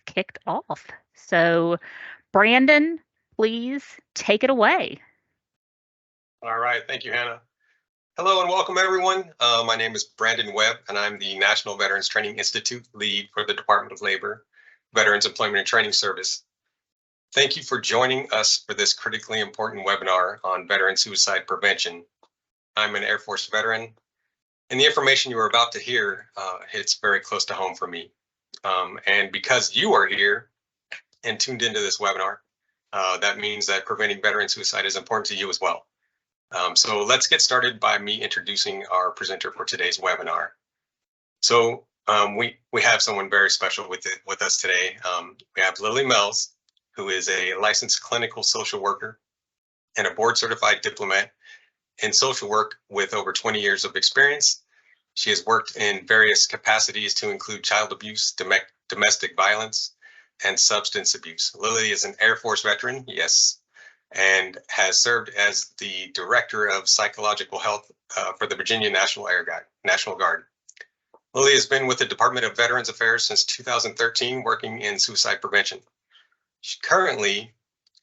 kicked off. So, Brandon, please take it away. All right. Thank you, Hannah. Hello and welcome, everyone. My name is Brandon Webb, and I'm the National Veterans Training Institute lead for the Department of Labor, Veterans Employment and Training Service. Thank you for joining us for this critically important webinar on veteran suicide prevention. I'm an Air Force veteran, and the information you are about to hear hits very close to home for me. And because you are here and tuned into this webinar, that means that preventing veteran suicide is important to you as well. So let's get started by me introducing our presenter for today's webinar. So we have someone very special with us today. We have Lily Mells, who is a licensed clinical social worker and a board certified diplomat in social work with over 20 years of experience. She has worked in various capacities to include child abuse, domestic violence, and substance abuse. Lily is an Air Force veteran, yes, and has served as the Director of Psychological Health for the Virginia National Guard. Lily has been with the Department of Veterans Affairs since 2013, working in suicide prevention. Currently,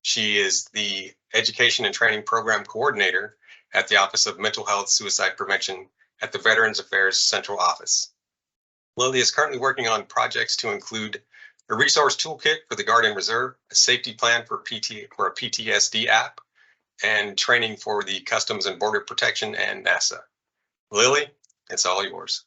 she is the Education and Training Program Coordinator at the Office of Mental Health Suicide Prevention at the Veterans Affairs Central Office. Lily is currently working on projects to include a resource toolkit for the Guard and Reserve, a safety plan for a PTSD app, and training for the Customs and Border Protection and NASA. Lily, it's all yours.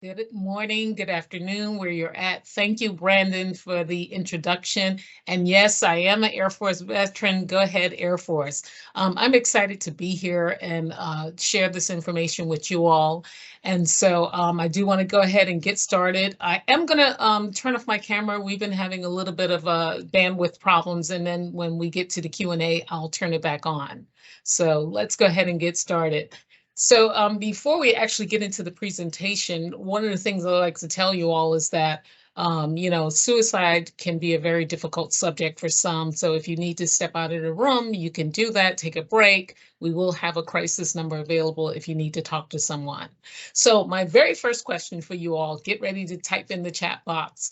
Good morning, good afternoon, where you're at. Thank you, Brandon, for the introduction. And yes, I am an Air Force veteran. Go ahead, Air Force. I'm excited to be here and share this information with you all. And so I do want to go ahead and get started. I am going to turn off my camera. We've been having a little bit of bandwidth problems. And then when we get to the Q&A, I'll turn it back on. So let's go ahead and get started. So before we actually get into the presentation, one of the things I like to tell you all is that, suicide can be a very difficult subject for some. So if you need to step out of the room, you can do that, take a break. We will have a crisis number available if you need to talk to someone. So my very first question for you all, get ready to type in the chat box.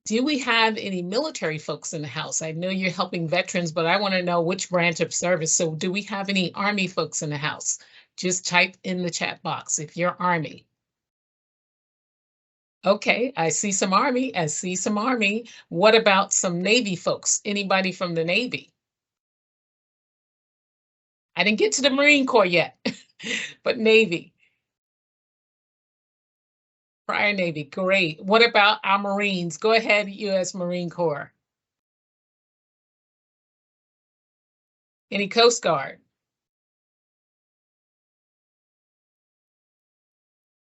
Do we have any military folks in the house? I know you're helping veterans, but I want to know which branch of service. So do we have any Army folks in the house? Just type in the chat box if you're Army. Okay, I see some Army. I see some Army. What about some Navy folks? Anybody from the Navy? I didn't get to the Marine Corps yet, but Navy. Prior Navy, great. What about our Marines? Go ahead, U.S. Marine Corps. Any Coast Guard?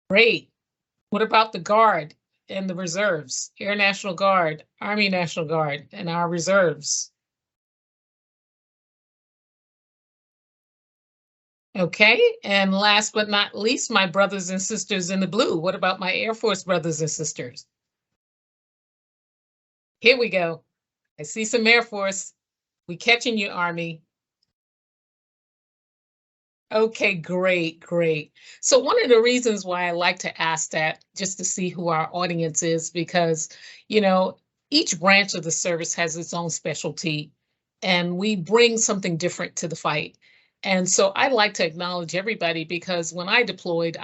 Great. What about the Guard and the reserves? Air National Guard, Army National Guard, and our reserves. Okay, and last but not least, my brothers and sisters in the blue. What about my Air Force brothers and sisters? Here we go. I see some Air Force. We catching you, Army. Okay, great, great. So one of the reasons why I like to ask that, just to see who our audience is, because, each branch of the service has its own specialty, and we bring something different to the fight. And so I like to acknowledge everybody, because when I deployed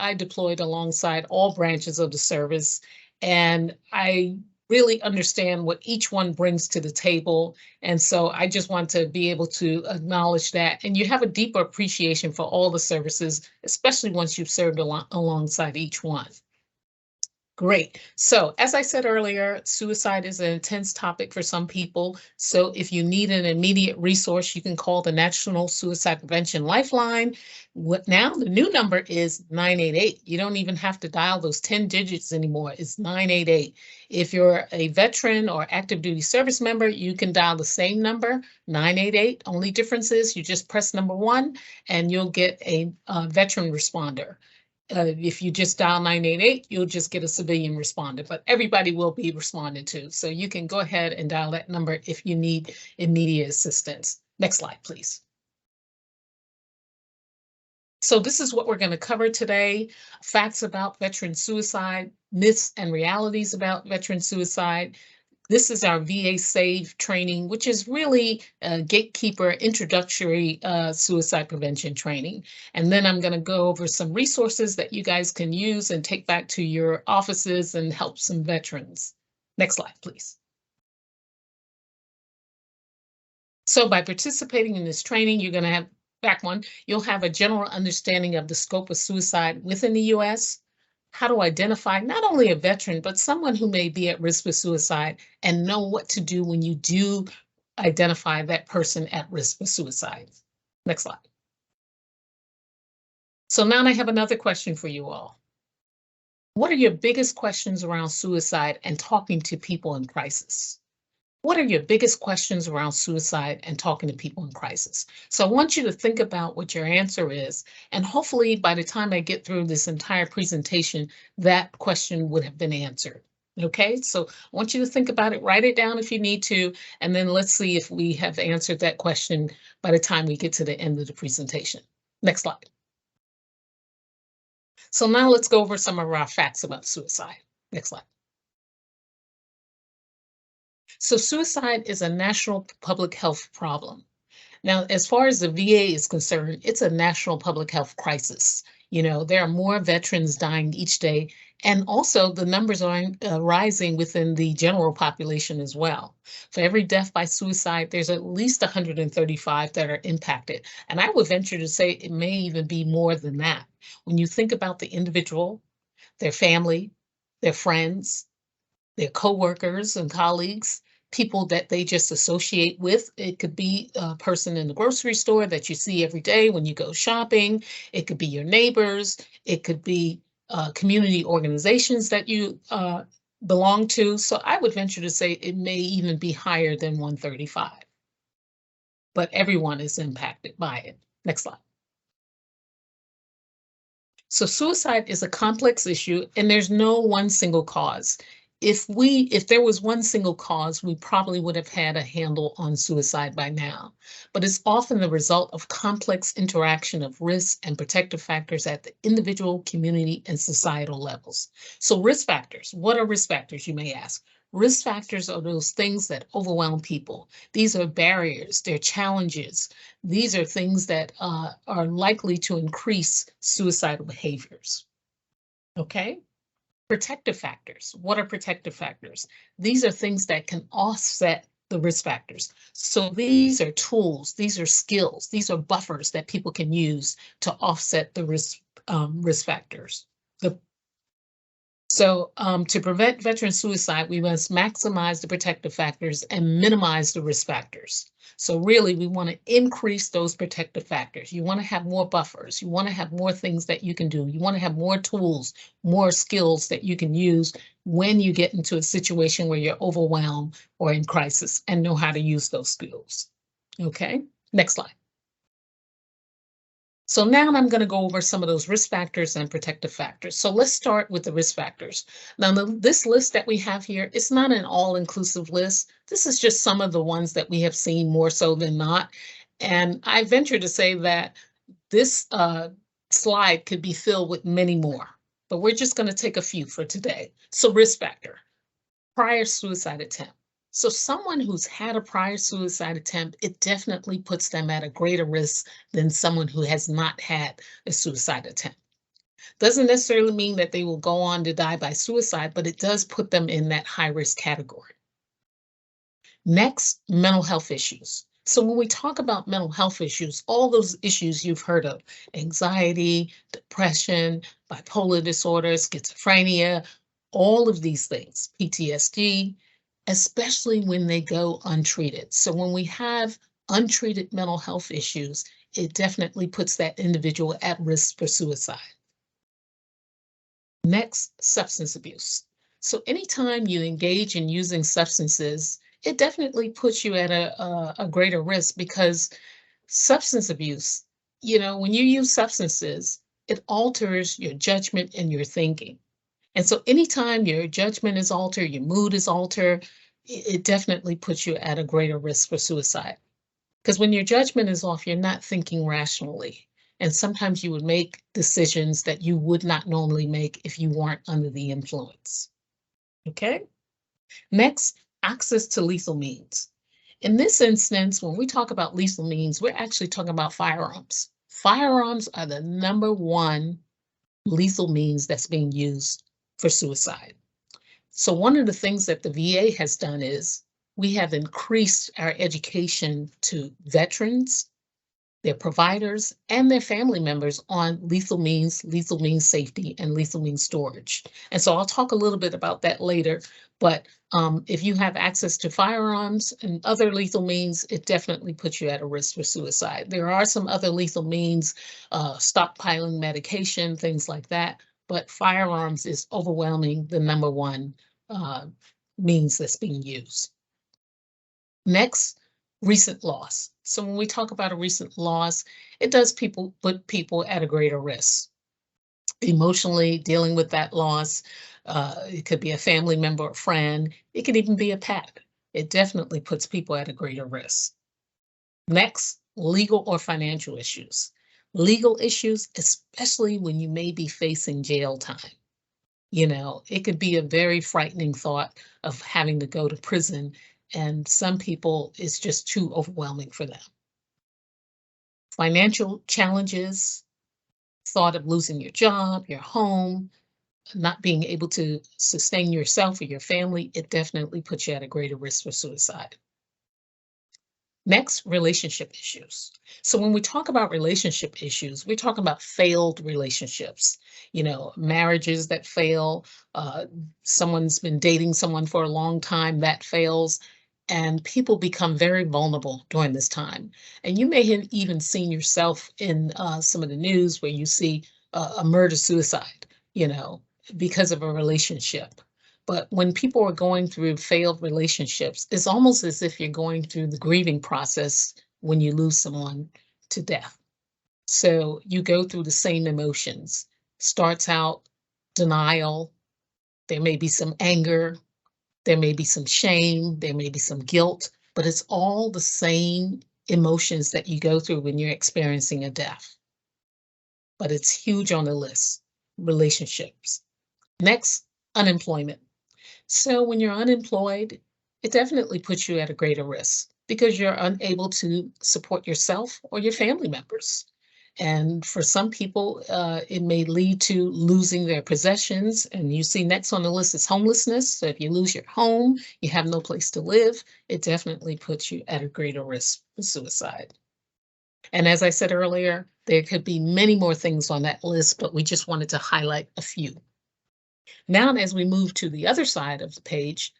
alongside all branches of the service, and I really understand what each one brings to the table. And so I just want to be able to acknowledge that. And you have a deeper appreciation for all the services, especially once you've served alongside each one. Great. So as I said earlier, suicide is an intense topic for some people. So if you need an immediate resource, you can call the National Suicide Prevention Lifeline. Now the new number is 988. You don't even have to dial those 10 digits anymore. It's 988. If you're a veteran or active duty service member, you can dial the same number, 988. Only difference is you just press number 1 and you'll get a veteran responder. If you just dial 988, you'll just get a civilian responder, but everybody will be responded to. So you can go ahead and dial that number if you need immediate assistance. Next slide, please. So this is what we're going to cover today: facts about veteran suicide, myths and realities about veteran suicide. This is our VA S.A.V.E training, which is really a gatekeeper introductory suicide prevention training. And then I'm going to go over some resources that you guys can use and take back to your offices and help some veterans. Next slide, please. So by participating in this training, you're going to have, back one, you'll have a general understanding of the scope of suicide within the U.S., how to identify not only a veteran, but someone who may be at risk for suicide, and know what to do when you do identify that person at risk for suicide. Next slide. So now I have another question for you all. What are your biggest questions around suicide and talking to people in crisis? What are your biggest questions around suicide and talking to people in crisis? So I want you to think about what your answer is, and hopefully by the time I get through this entire presentation, that question would have been answered. Okay, so I want you to think about it, write it down if you need to, and then let's see if we have answered that question by the time we get to the end of the presentation. Next slide. So now let's go over some of our facts about suicide. Next slide. So suicide is a national public health problem. Now, as far as the VA is concerned, it's a national public health crisis. You know, there are more veterans dying each day, and also the numbers are rising within the general population as well. For every death by suicide, there's at least 135 that are impacted. And I would venture to say it may even be more than that. When you think about the individual, their family, their friends, their coworkers and colleagues, people that they just associate with. It could be a person in the grocery store that you see every day when you go shopping. It could be your neighbors. It could be community organizations that you belong to. So I would venture to say it may even be higher than 135. But everyone is impacted by it. Next slide. So suicide is a complex issue, and there's no one single cause. If there was one single cause, we probably would have had a handle on suicide by now. But it's often the result of complex interaction of risks and protective factors at the individual, community, and societal levels. So risk factors, what are risk factors, you may ask? Risk factors are those things that overwhelm people. These are barriers, they're challenges. These are things that are likely to increase suicidal behaviors. Okay? Protective factors. What are protective factors? These are things that can offset the risk factors. So these are tools, these are skills, these are buffers that people can use to offset the risk factors. So to prevent veteran suicide, we must maximize the protective factors and minimize the risk factors. So really, we want to increase those protective factors. You want to have more buffers. You want to have more things that you can do. You want to have more tools, more skills that you can use when you get into a situation where you're overwhelmed or in crisis, and know how to use those skills. Okay, next slide. So now I'm going to go over some of those risk factors and protective factors. So let's start with the risk factors. Now, this list that we have here, it's not an all-inclusive list. This is just some of the ones that we have seen more so than not. And I venture to say that this slide could be filled with many more, but we're just going to take a few for today. So risk factor, prior suicide attempt. So someone who's had a prior suicide attempt, it definitely puts them at a greater risk than someone who has not had a suicide attempt. Doesn't necessarily mean that they will go on to die by suicide, but it does put them in that high risk category. Next, mental health issues. So when we talk about mental health issues, all those issues you've heard of, anxiety, depression, bipolar disorder, schizophrenia, all of these things, PTSD, especially when they go untreated. So when we have untreated mental health issues, it definitely puts that individual at risk for suicide. Next, substance abuse. So anytime you engage in using substances, it definitely puts you at a greater risk, because substance abuse, you know, when you use substances, it alters your judgment and your thinking. And so anytime your judgment is altered, your mood is altered, it definitely puts you at a greater risk for suicide. Because when your judgment is off, you're not thinking rationally. And sometimes you would make decisions that you would not normally make if you weren't under the influence. Okay? Next, access to lethal means. In this instance, when we talk about lethal means, we're actually talking about firearms. Firearms are the #1 lethal means that's being used for suicide. So one of the things that the VA has done is we have increased our education to veterans, their providers, and their family members on lethal means safety, and lethal means storage. And so I'll talk a little bit about that later, but if you have access to firearms and other lethal means, it definitely puts you at a risk for suicide. There are some other lethal means, stockpiling medication, things like that, but firearms is overwhelming the #1 means that's being used. Next, recent loss. So when we talk about a recent loss, it does put people at a greater risk. Emotionally dealing with that loss, it could be a family member or friend, it could even be a pet. It definitely puts people at a greater risk. Next, legal or financial issues. Legal issues, especially when you may be facing jail time. You know, it could be a very frightening thought of having to go to prison, and some people, it's just too overwhelming for them. Financial challenges, thought of losing your job, your home, not being able to sustain yourself or your family, it definitely puts you at a greater risk for suicide. Next, relationship issues. So when we talk about relationship issues, we're talking about failed relationships, you know, marriages that fail, someone's been dating someone for a long time that fails, and people become very vulnerable during this time. And you may have even seen yourself in some of the news where you see a murder suicide, you know, because of a relationship. But when people are going through failed relationships, it's almost as if you're going through the grieving process when you lose someone to death. So you go through the same emotions. Starts out denial, there may be some anger, there may be some shame, there may be some guilt, but it's all the same emotions that you go through when you're experiencing a death. But it's huge on the list, relationships. Next, unemployment. So when you're unemployed, it definitely puts you at a greater risk because you're unable to support yourself or your family members. And for some people, it may lead to losing their possessions. And you see next on the list is homelessness. So if you lose your home, you have no place to live, it definitely puts you at a greater risk for suicide. And as I said earlier, there could be many more things on that list, but we just wanted to highlight a few. Now, as we move to the other side of the page,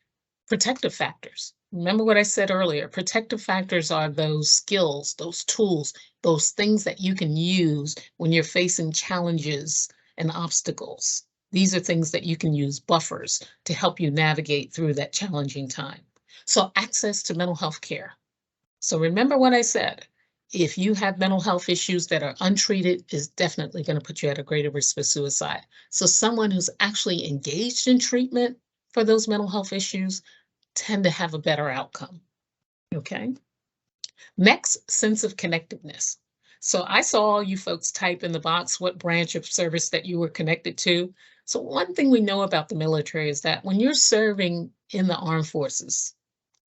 protective factors. Remember what I said earlier, protective factors are those skills, those tools, those things that you can use when you're facing challenges and obstacles. These are things that you can use, buffers, to help you navigate through that challenging time. So access to mental health care. So remember what I said, if you have mental health issues that are untreated, is definitely going to put you at a greater risk for suicide. So someone who's actually engaged in treatment for those mental health issues tend to have a better outcome. Okay. Next, sense of connectedness. So I saw you folks type in the box what branch of service that you were connected to. So one thing we know about the military is that when you're serving in the armed forces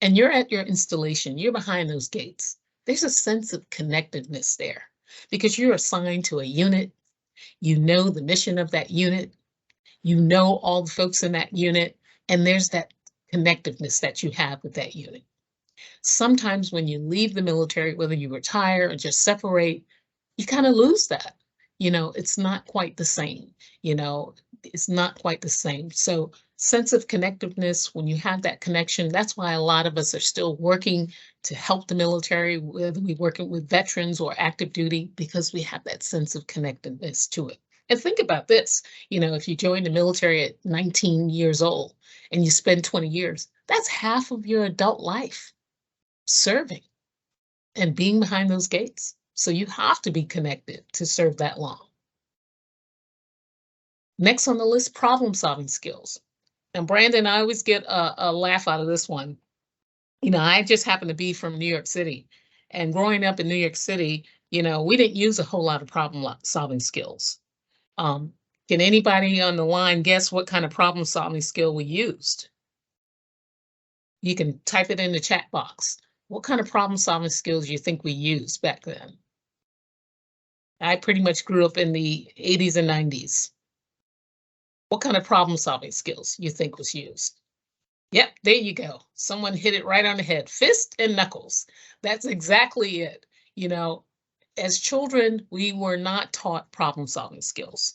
and you're at your installation, you're behind those gates, there's a sense of connectedness there because you're assigned to a unit. You know the mission of that unit. You know all the folks in that unit, and there's that connectiveness that you have with that unit. Sometimes when you leave the military, whether you retire or just separate, you kind of lose that. You know, it's not quite the same. You know, it's not quite the same. So sense of connectiveness, when you have that connection, that's why a lot of us are still working to help the military, whether we're working with veterans or active duty, because we have that sense of connectedness to it. And think about this, you know, if you join the military at 19 years old and you spend 20 years, that's half of your adult life serving and being behind those gates. So you have to be connected to serve that long. Next on the list, problem solving skills. And Brandon, I always get a laugh out of this one. You know, I just happen to be from New York City. And growing up in New York City, You know, we didn't use a whole lot of problem-solving skills. Um, can anybody on the line guess what kind of problem-solving skill we used? You can type it in the chat box. What kind of problem-solving skills you think we used back then? I pretty much grew up in the 80s and 90s. What kind of problem-solving skills you think was used? Yep, there you go. Someone hit it right on the head. Fist and knuckles. That's exactly it. You know, as children, we were not taught problem-solving skills.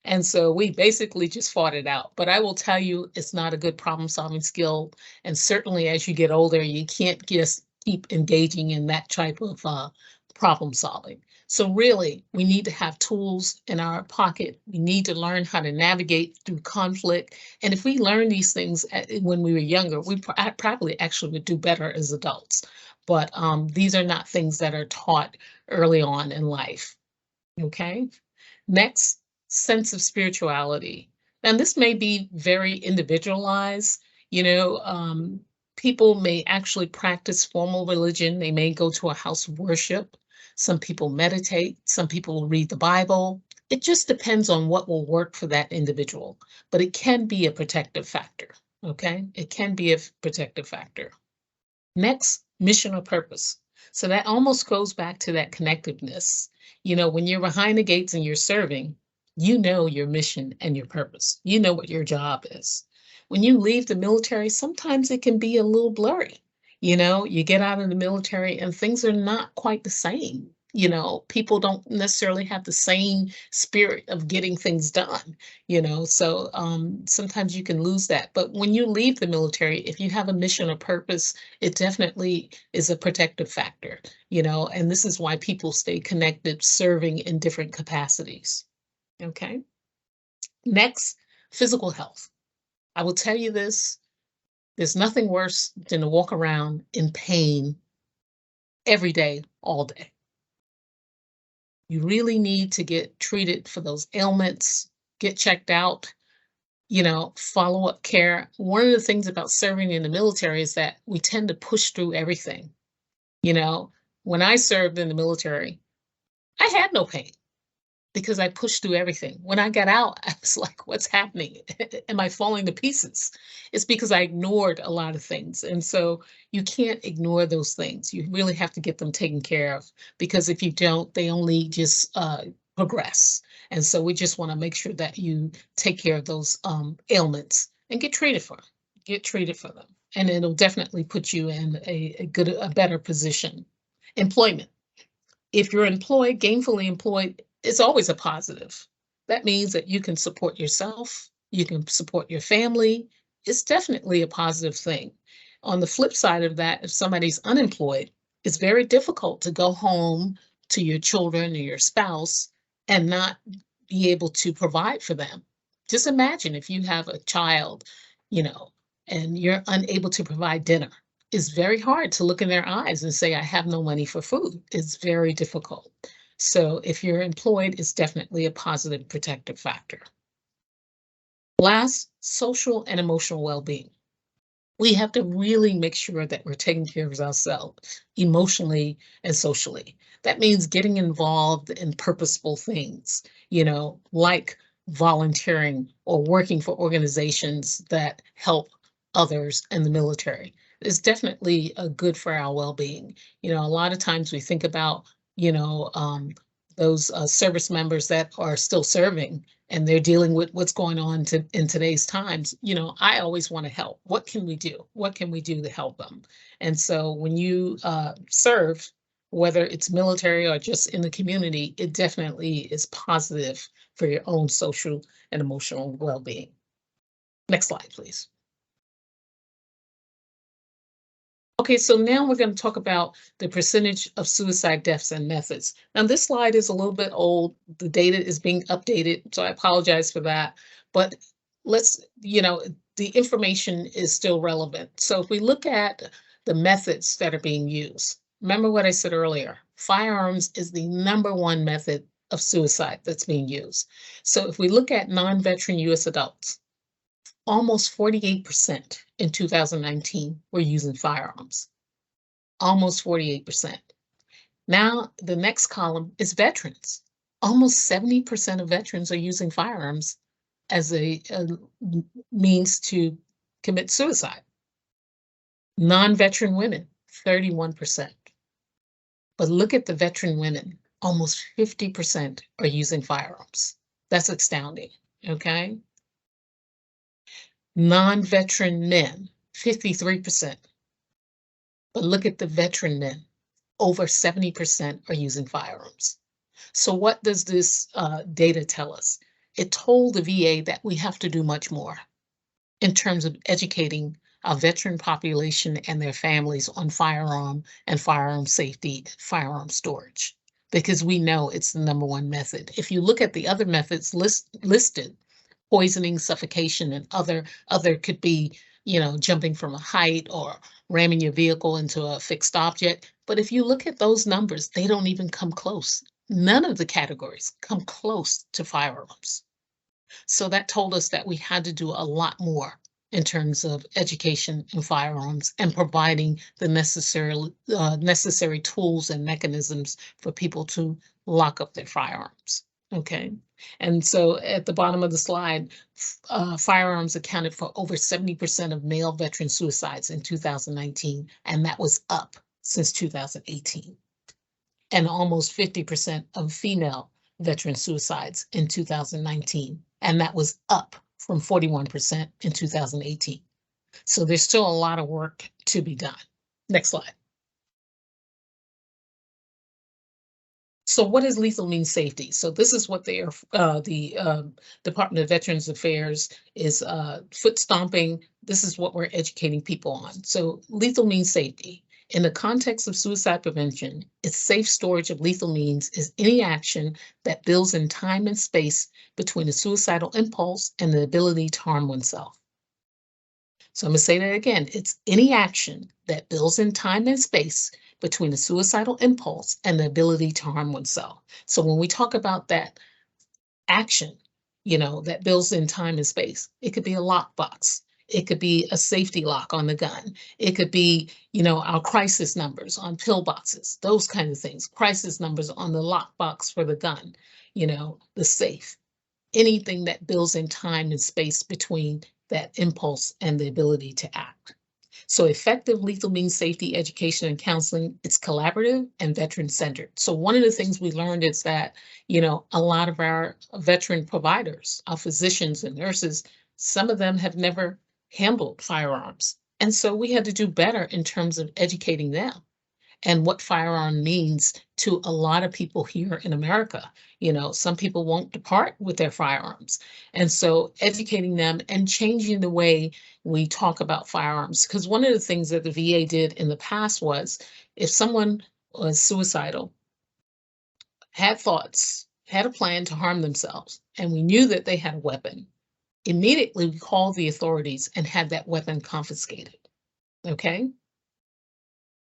And so we basically just fought it out. But I will tell you, it's not a good problem-solving skill. And certainly as you get older, you can't just keep engaging in that type of problem solving. So really, we need to have tools in our pocket. We need to learn how to navigate through conflict. And if we learn these things when we were younger, we probably actually would do better as adults. But these are not things that are taught early on in life. Okay. Next, sense of spirituality. And this may be very individualized. You know, people may actually practice formal religion. They may go to a house of worship. Some people meditate. Some people will read the Bible. It just depends on what will work for that individual, but it can be a protective factor. Okay, it can be a protective factor. Next, mission or purpose. So that almost goes back to that connectiveness. You know, when you're behind the gates and you're serving, you know your mission and your purpose. You know what your job is. When you leave the military, sometimes it can be a little blurry. You know, you get out of the military and things are not quite the same. You know, people don't necessarily have the same spirit of getting things done, you know, so sometimes you can lose that. But when you leave the military, if you have a mission or purpose, it definitely is a protective factor, you know, and this is why people stay connected, serving in different capacities. Okay. Next, physical health. I will tell you this, there's nothing worse than to walk around in pain every day, all day. You really need to get treated for those ailments, get checked out, you know, follow-up care. One of the things about serving in the military is that we tend to push through everything. You know, when I served in the military, I had no pain because I pushed through everything. When I got out, I was like, what's happening? Am I falling to pieces? It's because I ignored a lot of things. And so you can't ignore those things. You really have to get them taken care of, because if you don't, they only just progress. And so we just want to make sure that you take care of those ailments and get treated for them. Get treated for them. And it'll definitely put you in a better position. Employment. If you're employed, gainfully employed, it's always a positive. That means that you can support yourself, you can support your family. It's definitely a positive thing. On the flip side of that, if somebody's unemployed, it's very difficult to go home to your children or your spouse and not be able to provide for them. Just imagine if you have a child, you know, and you're unable to provide dinner. It's very hard to look in their eyes and say, I have no money for food. It's very difficult. So if you're employed, it's definitely a positive protective factor. Last, social and emotional well-being. We have to really make sure that we're taking care of ourselves emotionally and socially. That means getting involved in purposeful things, you know, like volunteering or working for organizations that help others in the military. It's definitely good for our well-being. You know, a lot of times we think about, you know, those service members that are still serving and they're dealing with what's going on in today's times. You know, I always want to help. What can we do? What can we do to help them? And so when you serve, whether it's military or just in the community, it definitely is positive for your own social and emotional well-being. Next slide, please. Okay, so now we're going to talk about the percentage of suicide deaths and methods. Now, this slide is a little bit old. The data is being updated, so I apologize for that. But let's, you know, the information is still relevant. So if we look at the methods that are being used, remember what I said earlier, firearms is the #1 method of suicide that's being used. So if we look at non-veteran U.S. adults, almost 48% in 2019 were using firearms. Almost 48%. Now, the next column is veterans. Almost 70% of veterans are using firearms as a means to commit suicide. Non-veteran women, 31%. But look at the veteran women, almost 50% are using firearms. That's astounding, okay? Non-veteran men, 53%. But look at the veteran men, over 70% are using firearms. So what does this data tell us? It told the VA that we have to do much more in terms of educating our veteran population and their families on firearm and firearm safety, firearm storage, because we know it's the #1 method. If you look at the other methods listed, poisoning, suffocation, and other could be, jumping from a height or ramming your vehicle into a fixed object. But if you look at those numbers, they don't even come close. None of the categories come close to firearms. So that told us that we had to do a lot more in terms of education in firearms and providing the necessary tools and mechanisms for people to lock up their firearms. Okay. And so at the bottom of the slide, firearms accounted for over 70% of male veteran suicides in 2019, and that was up since 2018. And almost 50% of female veteran suicides in 2019, and that was up from 41% in 2018. So there's still a lot of work to be done. Next slide. So what does lethal mean safety? So this is what the Department of Veterans Affairs is foot stomping. This is what we're educating people on. So lethal means safety. In the context of suicide prevention, its safe storage of lethal means is any action that builds in time and space between a suicidal impulse and the ability to harm oneself. So I'm going to say that again. It's any action that builds in time and space between a suicidal impulse and the ability to harm oneself. So when we talk about that action, that builds in time and space, it could be a lockbox. It could be a safety lock on the gun. It could be, our crisis numbers on pillboxes, those kind of things, crisis numbers on the lockbox for the gun, the safe, anything that builds in time and space between that impulse and the ability to act. So effective lethal means safety education and counseling, it's collaborative and veteran-centered. So one of the things we learned is that, a lot of our veteran providers, our physicians and nurses, some of them have never handled firearms. And so we had to do better in terms of educating them and what firearm means to a lot of people here in America. Some people won't depart with their firearms. And so educating them and changing the way we talk about firearms. Because one of the things that the VA did in the past was if someone was suicidal, had thoughts, had a plan to harm themselves, and we knew that they had a weapon, immediately we called the authorities and had that weapon confiscated. Okay?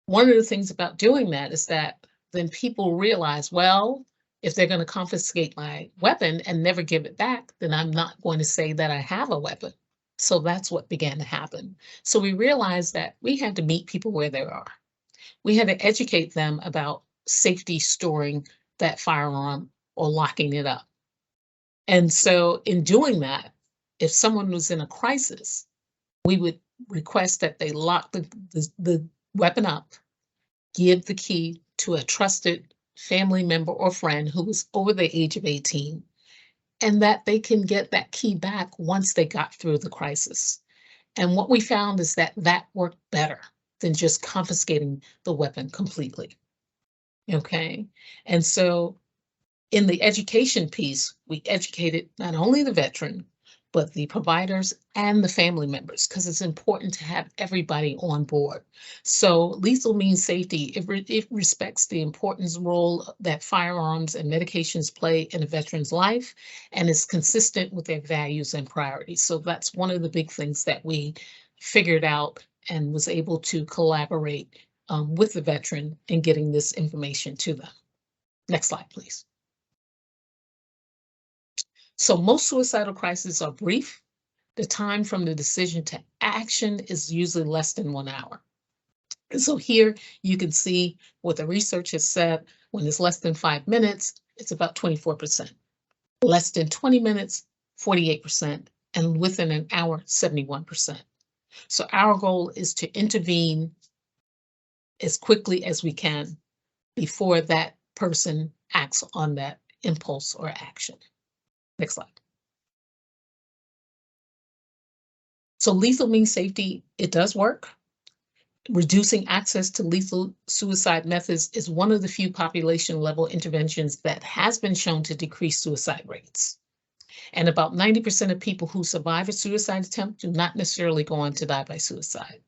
One of the things about doing that is that then people realize, well, if they're going to confiscate my weapon and never give it back, then I'm not going to say that I have a weapon. So that's what began to happen. So we realized that we had to meet people where they are. We had to educate them about safety storing that firearm or locking it up. And so in doing that, if someone was in a crisis, we would request that they lock the weapon up, give the key to a trusted family member or friend who was over the age of 18, and that they can get that key back once they got through the crisis. And what we found is that that worked better than just confiscating the weapon completely. Okay. And so in the education piece, we educated not only the veteran, but the providers and the family members, because it's important to have everybody on board. So lethal means safety. It respects the importance role that firearms and medications play in a veteran's life, and is consistent with their values and priorities. So that's one of the big things that we figured out and was able to collaborate with the veteran in getting this information to them. Next slide, please. So most suicidal crises are brief. The time from the decision to action is usually less than 1 hour. And so here you can see what the research has said. When it's less than 5 minutes, it's about 24%. Less than 20 minutes, 48%. And within an hour, 71%. So our goal is to intervene as quickly as we can before that person acts on that impulse or action. Next slide. So lethal means safety, it does work. Reducing access to lethal suicide methods is one of the few population level interventions that has been shown to decrease suicide rates. And about 90% of people who survive a suicide attempt do not necessarily go on to die by suicide.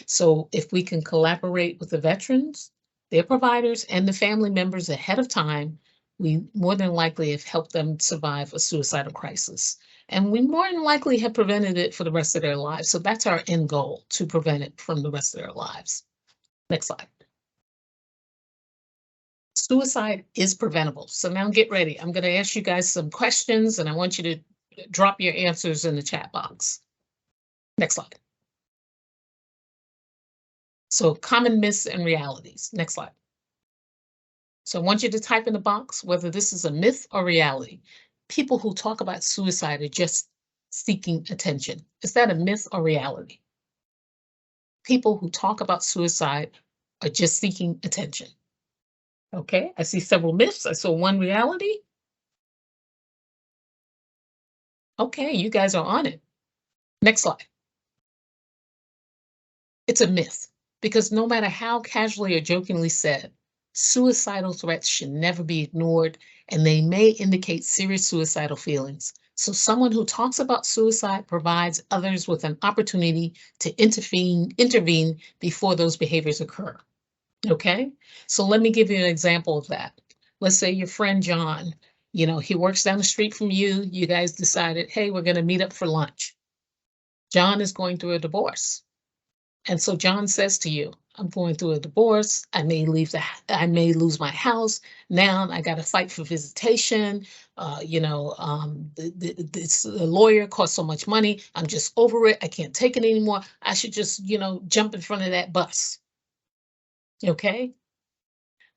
So if we can collaborate with the veterans, their providers, and the family members ahead of time, we more than likely have helped them survive a suicidal crisis. And we more than likely have prevented it for the rest of their lives. So that's our end goal, to prevent it from the rest of their lives. Next slide. Suicide is preventable. So now get ready. I'm going to ask you guys some questions, and I want you to drop your answers in the chat box. Next slide. So common myths and realities. Next slide. So I want you to type in the box whether this is a myth or reality. People who talk about suicide are just seeking attention. Is that a myth or reality? People who talk about suicide are just seeking attention. Okay, I see several myths. I saw one reality. Okay, you guys are on it. Next slide. It's a myth because no matter how casually or jokingly said, suicidal threats should never be ignored, and they may indicate serious suicidal feelings. So someone who talks about suicide provides others with an opportunity to intervene before those behaviors occur. Okay, so let me give you an example of that. Let's say your friend John, he works down the street from you. You guys decided, hey, we're going to meet up for lunch. John is going through a divorce. And so John says to you, I'm going through a divorce. I may lose my house. Now I got to fight for visitation. This lawyer costs so much money. I'm just over it. I can't take it anymore. I should just, jump in front of that bus. Okay.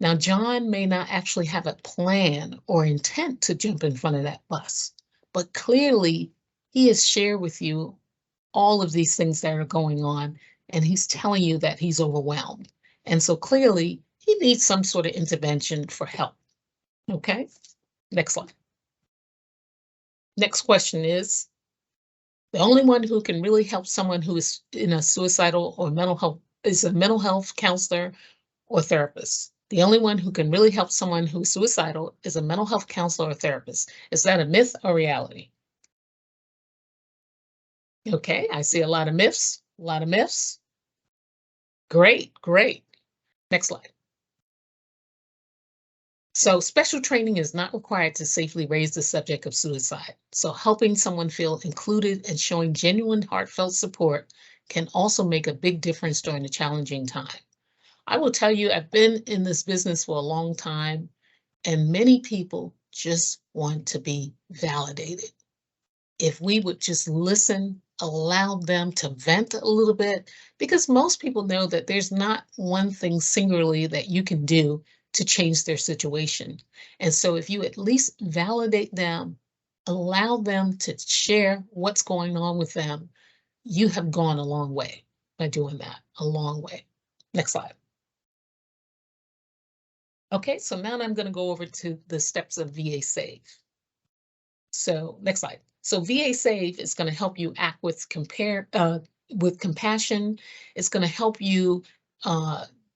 Now, John may not actually have a plan or intent to jump in front of that bus, but clearly he has shared with you all of these things that are going on, and he's telling you that he's overwhelmed. And so clearly he needs some sort of intervention for help. Okay, next slide. Next question is, the only one who can really help someone who is in a suicidal or mental health is a mental health counselor or therapist. The only one who can really help someone who is suicidal is a mental health counselor or therapist. Is that a myth or reality? Okay, I see a lot of myths, a lot of myths. Great, great. Next slide. So special training is not required to safely raise the subject of suicide. So helping someone feel included and showing genuine heartfelt support can also make a big difference during a challenging time. I will tell you, I've been in this business for a long time, and many people just want to be validated. If we would just listen, allow them to vent a little bit, because most people know that there's not one thing singularly that you can do to change their situation. And so if you at least validate them, allow them to share what's going on with them, you have gone a long way by doing that, a long way. Next slide. Okay, so now I'm going to go over to the steps of VA S.A.V.E. So next slide. So VA S.A.V.E. is going to help you act with compassion. It's going to help you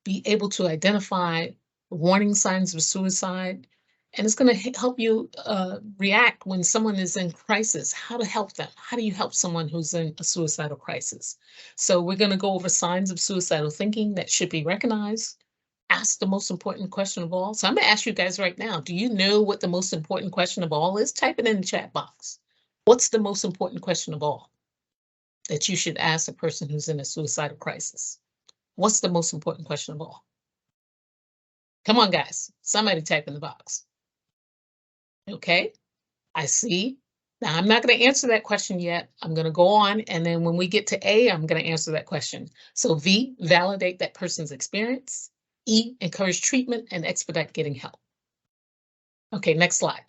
be able to identify warning signs of suicide. And it's going to help you react when someone is in crisis, how to help them. How do you help someone who's in a suicidal crisis? So we're going to go over signs of suicidal thinking that should be recognized. Ask the most important question of all. So I'm going to ask you guys right now, do you know what the most important question of all is? Type it in the chat box. What's the most important question of all that you should ask a person who's in a suicidal crisis? What's the most important question of all? Come on, guys. Somebody type in the box. Okay, I see Now, I'm not going to answer that question yet. I'm going to go on, and then when we get to A, I'm going to answer that question. So V, validate that person's experience. E, encourage treatment and expedite getting help. Okay, next slide.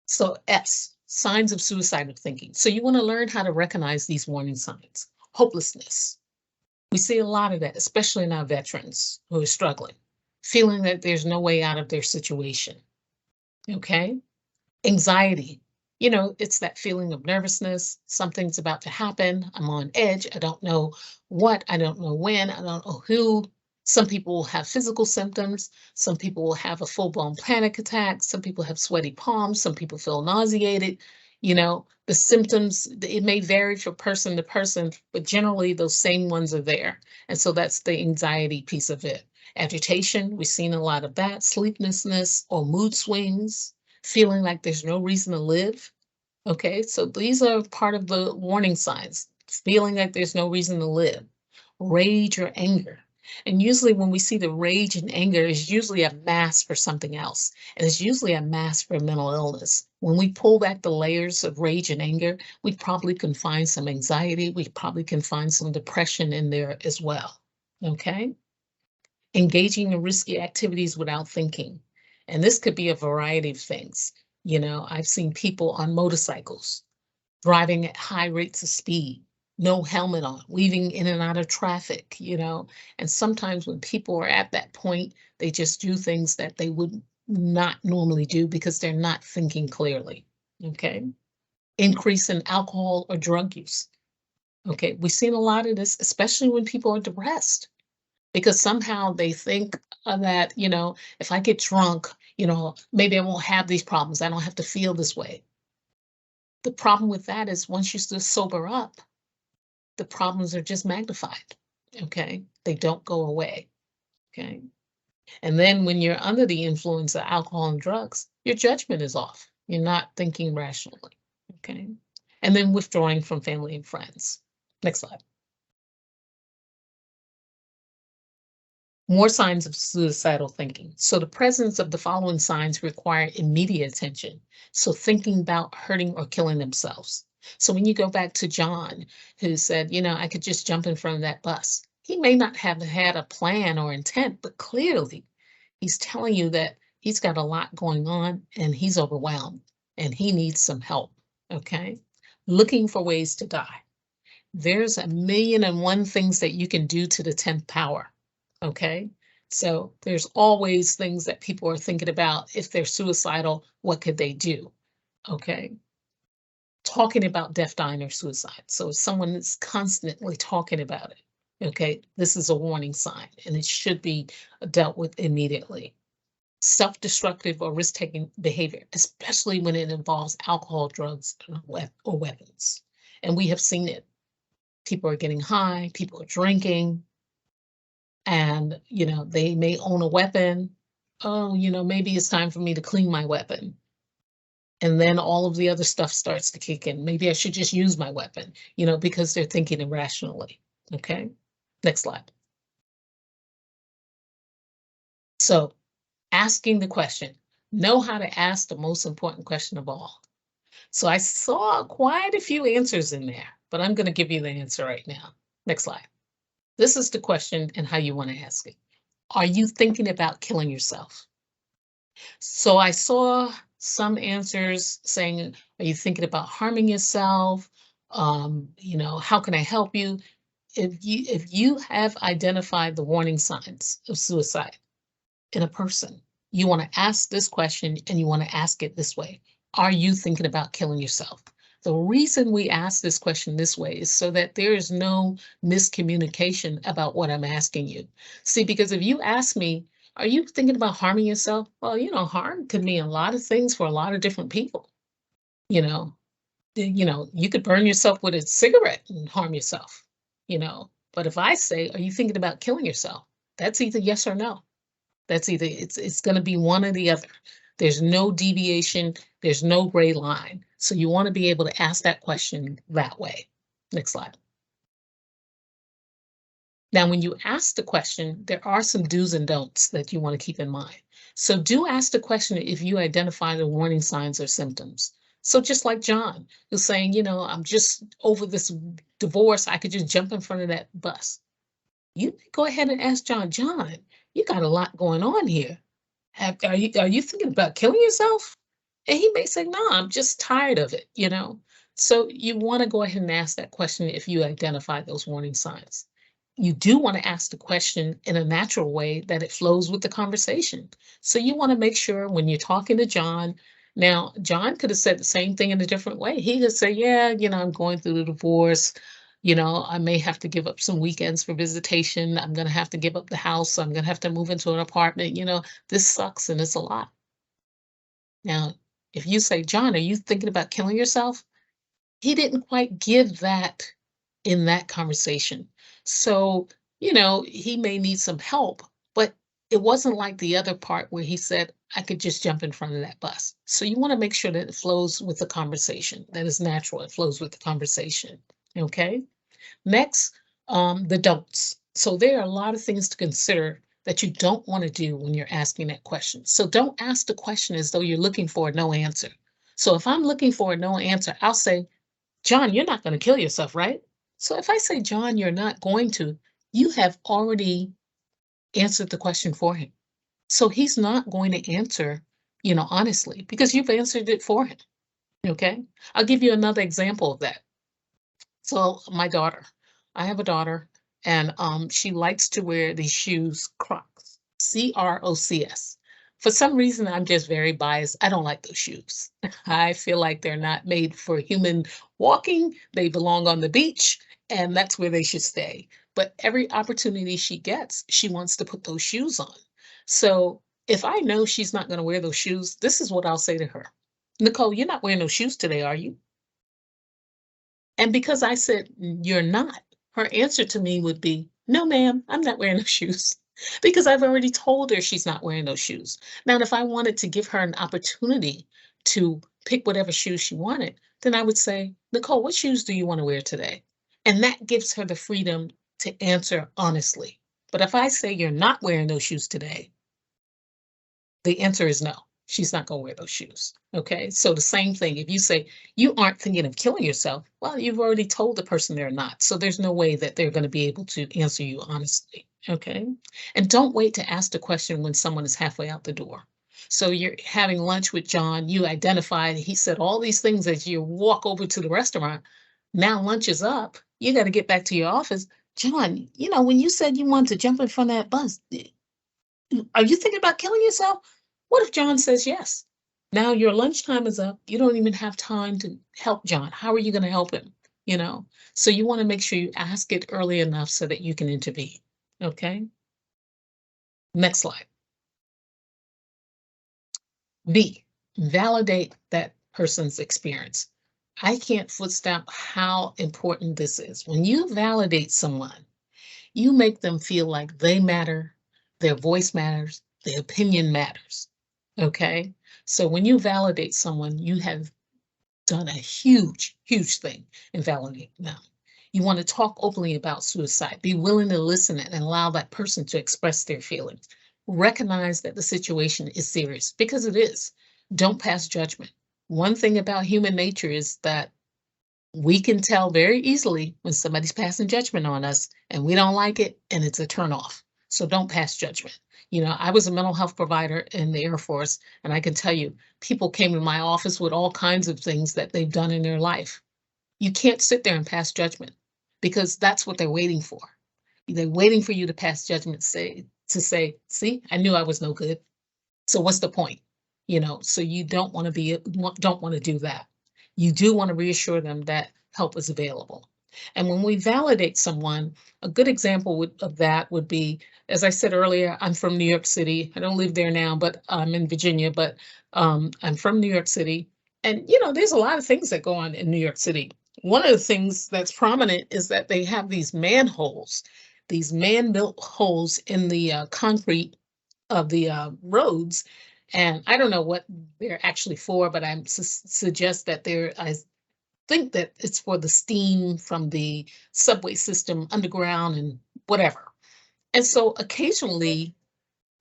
So S, signs of suicidal thinking. So you want to learn how to recognize these warning signs. Hopelessness. We see a lot of that, especially in our veterans who are struggling, feeling that there's no way out of their situation. Okay. Anxiety. You know, it's that feeling of nervousness. Something's about to happen. I'm on edge. I don't know what, I don't know when, I don't know who. Some people will have physical symptoms. Some people will have a full-blown panic attack. Some people have sweaty palms. Some people feel nauseated. You know, the symptoms, it may vary from person to person, but generally those same ones are there. And so that's the anxiety piece of it. Agitation, we've seen a lot of that. Sleeplessness or mood swings, feeling like there's no reason to live. Okay, so these are part of the warning signs, feeling like there's no reason to live. Rage or anger. And usually when we see the rage and anger, is usually a mask for something else. And it's usually a mask for mental illness. When we pull back the layers of rage and anger, we probably can find some anxiety. We probably can find some depression in there as well. Okay. Engaging in risky activities without thinking. And this could be a variety of things. You know, I've seen people on motorcycles driving at high rates of speed, no helmet on, weaving in and out of traffic, you know. And sometimes when people are at that point, they just do things that they would not normally do because they're not thinking clearly. Okay. Increase in alcohol or drug use. Okay. We've seen a lot of this, especially when people are depressed, because somehow they think that, you know, if I get drunk, you know, maybe I won't have these problems. I don't have to feel this way. The problem with that is once you just sober up, the problems are just magnified. Okay. They don't go away. Okay. And then when you're under the influence of alcohol and drugs, your judgment is off. You're not thinking rationally. Okay. And then withdrawing from family and friends. Next slide. More signs of suicidal thinking. So the presence of the following signs require immediate attention. So thinking about hurting or killing themselves. So when you go back to John, who said, you know, I could just jump in front of that bus. He may not have had a plan or intent, but clearly he's telling you that he's got a lot going on and he's overwhelmed and he needs some help. Okay. Looking for ways to die. There's 1,000,001 things that you can do to the 10th power. Okay, so there's always things that people are thinking about. If they're suicidal, what could they do? Okay, talking about death, dying, or suicide. So if someone is constantly talking about it, okay, this is a warning sign and it should be dealt with immediately. Self-destructive or risk-taking behavior, especially when it involves alcohol, drugs, or weapons. And we have seen it. People are getting high, people are drinking, and, you know, they may own a weapon. Oh, you know, maybe it's time for me to clean my weapon. And then all of the other stuff starts to kick in. Maybe I should just use my weapon, you know, because they're thinking irrationally. Okay. Next slide. So asking the question, know how to ask the most important question of all. So I saw quite a few answers in there, but I'm going to give you the answer right now. Next slide. This is the question and how you want to ask it. Are you thinking about killing yourself? So I saw some answers saying, are you thinking about harming yourself? You know, how can I help you? If you have identified the warning signs of suicide in a person, you want to ask this question and you want to ask it this way. Are you thinking about killing yourself? The reason we ask this question this way is so that there is no miscommunication about what I'm asking you. See, because if you ask me, are you thinking about harming yourself? Well, you know, harm could mean a lot of things for a lot of different people. You know, you could burn yourself with a cigarette and harm yourself, you know. But if I say, are you thinking about killing yourself? That's either yes or no. That's either it's going to be one or the other. There's no deviation. There's no gray line. So you want to be able to ask that question that way. Next slide. Now, when you ask the question, there are some do's and don'ts that you want to keep in mind. So do ask the question if you identify the warning signs or symptoms. So just like John was saying, I'm just over this divorce, I could just jump in front of that bus. You go ahead and ask John, John, you got a lot going on here. Are you thinking about killing yourself? And he may say, no, I'm just tired of it. So you want to go ahead and ask that question if you identify those warning signs. You do want to ask the question in a natural way that it flows with the conversation. So you want to make sure when you're talking to John, now John could have said the same thing in a different way. He could say, yeah, I'm going through the divorce. I may have to give up some weekends for visitation. I'm going to have to give up the house. I'm going to have to move into an apartment. This sucks and it's a lot. Now, if you say, John, are you thinking about killing yourself? He didn't quite give that in that conversation. So, he may need some help, but it wasn't like the other part where he said, I could just jump in front of that bus. So you want to make sure that it flows with the conversation, that is natural, it flows with the conversation. Okay. Next, the don'ts. So there are a lot of things to consider that you don't want to do when you're asking that question. So don't ask the question as though you're looking for a no answer. So if I'm looking for a no answer, I'll say, John, you're not going to kill yourself, right? So if I say, John, you're not going to, you have already answered the question for him. So he's not going to answer, honestly, because you've answered it for him. Okay. I'll give you another example of that. So I have a daughter, and she likes to wear these shoes, Crocs, Crocs. For some reason, I'm just very biased. I don't like those shoes. I feel like they're not made for human walking. They belong on the beach, and that's where they should stay. But every opportunity she gets, she wants to put those shoes on. So if I know she's not going to wear those shoes, this is what I'll say to her. Nicole, you're not wearing those shoes today, are you? And because I said, you're not, her answer to me would be, no, ma'am, I'm not wearing those shoes. Because I've already told her she's not wearing those shoes. Now, if I wanted to give her an opportunity to pick whatever shoes she wanted, then I would say, Nicole, what shoes do you want to wear today? And that gives her the freedom to answer honestly. But if I say you're not wearing those shoes today, the answer is no. She's not going to wear those shoes. Okay. So the same thing, if you say you aren't thinking of killing yourself, well, you've already told the person they're not. So there's no way that they're going to be able to answer you honestly. Okay. And don't wait to ask the question when someone is halfway out the door. So you're having lunch with John, you identified, he said all these things as you walk over to the restaurant. Now lunch is up. You got to get back to your office. John, when you said you wanted to jump in front of that bus, are you thinking about killing yourself? What if John says yes? Now your lunchtime is up. You don't even have time to help John. How are you going to help him? So you want to make sure you ask it early enough so that you can intervene. Okay. Next slide. B, validate that person's experience. I can't footstep how important this is. When you validate someone, you make them feel like they matter, their voice matters, their opinion matters. Okay. So when you validate someone, you have done a huge, huge thing in validating them. You want to talk openly about suicide, be willing to listen and allow that person to express their feelings. Recognize that the situation is serious because it is. Don't pass judgment. One thing about human nature is that we can tell very easily when somebody's passing judgment on us and we don't like it and it's a turnoff. So don't pass judgment. I was a mental health provider in the Air Force, and I can tell you, people came to my office with all kinds of things that they've done in their life. You can't sit there and pass judgment because that's what they're waiting for. They're waiting for you to pass judgment, to say, see, I knew I was no good. So what's the point? So you don't want to do that. You do want to reassure them that help is available. And when we validate someone, a good example of that would be, as I said earlier, I'm from New York City. I don't live there now, but I'm in Virginia, but I'm from New York City. And, there's a lot of things that go on in New York City. One of the things that's prominent is that they have these manholes, these man-built holes in the concrete of the roads. And I don't know what they're actually for, but I suggest that I think that it's for the steam from the subway system underground and whatever. And so occasionally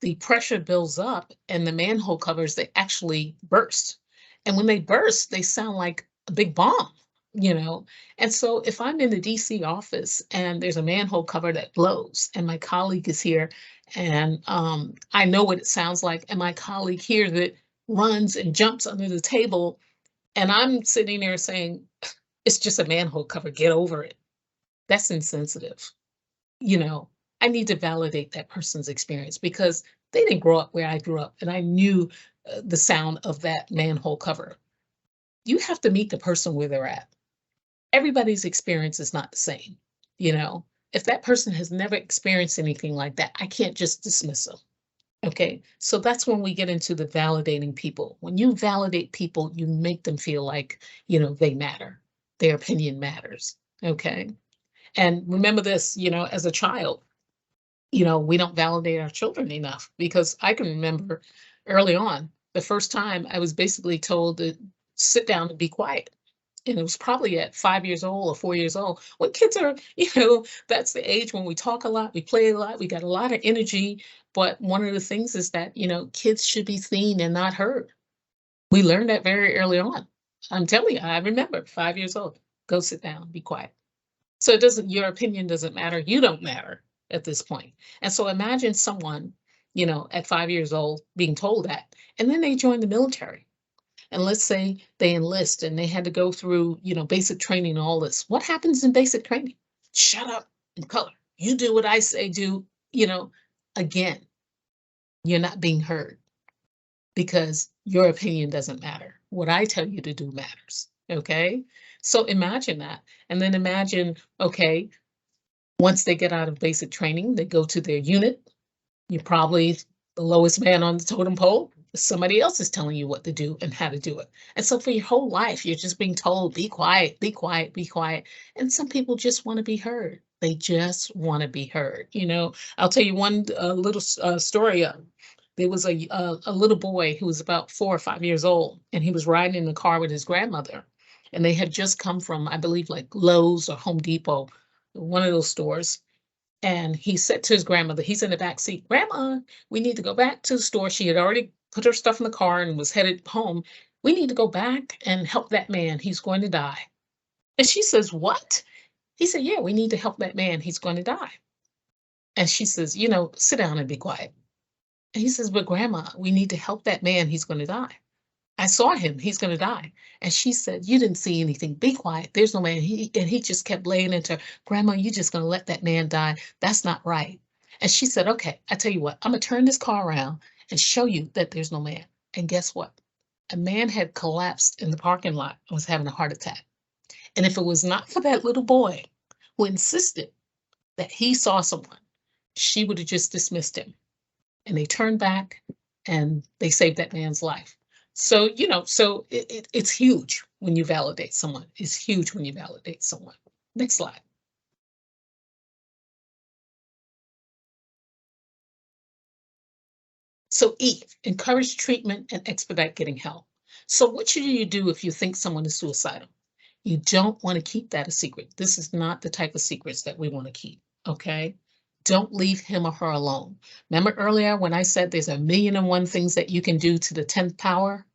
the pressure builds up and the manhole covers, they actually burst. And when they burst, they sound like a big bomb, you know? And so if I'm in the DC office and there's a manhole cover that blows and my colleague is here and I know what it sounds like, and my colleague hears it, runs and jumps under the table, and I'm sitting there saying, it's just a manhole cover, get over it. That's insensitive. You know, I need to validate that person's experience because they didn't grow up where I grew up and I knew the sound of that manhole cover. You have to meet the person where they're at. Everybody's experience is not the same. You know, if that person has never experienced anything like that, I can't just dismiss them. Okay. So that's when we get into the validating people. When you validate people, you make them feel like, they matter. Their opinion matters. Okay. And remember this, as a child, we don't validate our children enough because I can remember early on, the first time I was basically told to sit down and be quiet. And it was probably at 5 years old or 4 years old. When kids are, that's the age when we talk a lot, we play a lot, we got a lot of energy. But one of the things is that, kids should be seen and not heard. We learned that very early on. I'm telling you, I remember 5 years old. Go sit down, be quiet. So your opinion doesn't matter. You don't matter at this point. And so imagine someone, at 5 years old being told that, and then they join the military. And let's say they enlist and they had to go through, basic training and all this. What happens in basic training? Shut up and color. You do what I say do, again, you're not being heard because your opinion doesn't matter. What I tell you to do matters. Okay. So imagine that. And then imagine, okay, once they get out of basic training, they go to their unit. You're probably the lowest man on the totem pole. Somebody else is telling you what to do and how to do it. And so for your whole life, you're just being told, be quiet, be quiet, be quiet. And some people just want to be heard. They just want to be heard. I'll tell you one little story. There was a little boy who was about 4 or 5 years old, and he was riding in the car with his grandmother. And they had just come from, I believe, like Lowe's or Home Depot, one of those stores. And he said to his grandmother, he's in the back seat, Grandma, we need to go back to the store. She had already put her stuff in the car and was headed home. We need to go back and help that man. He's going to die. And she says, what? He said, yeah, we need to help that man. He's going to die. And she says, sit down and be quiet. And he says, but Grandma, we need to help that man. He's going to die. I saw him. He's going to die. And she said, you didn't see anything. Be quiet. There's no man. He just kept laying into her, Grandma, you just going to let that man die. That's not right. And she said, okay, I tell you what, I'm going to turn this car around and show you that there's no man. And guess what? A man had collapsed in the parking lot and was having a heart attack. And if it was not for that little boy who insisted that he saw someone, she would have just dismissed him. And they turned back and they saved that man's life. So, it's huge when you validate someone. It's huge when you validate someone. Next slide. So E, encourage treatment and expedite getting help. So what should you do if you think someone is suicidal? You don't want to keep that a secret. This is not the type of secrets that we want to keep, okay? Don't leave him or her alone. Remember earlier when I said there's 1,000,001 things that you can do to the 10th power?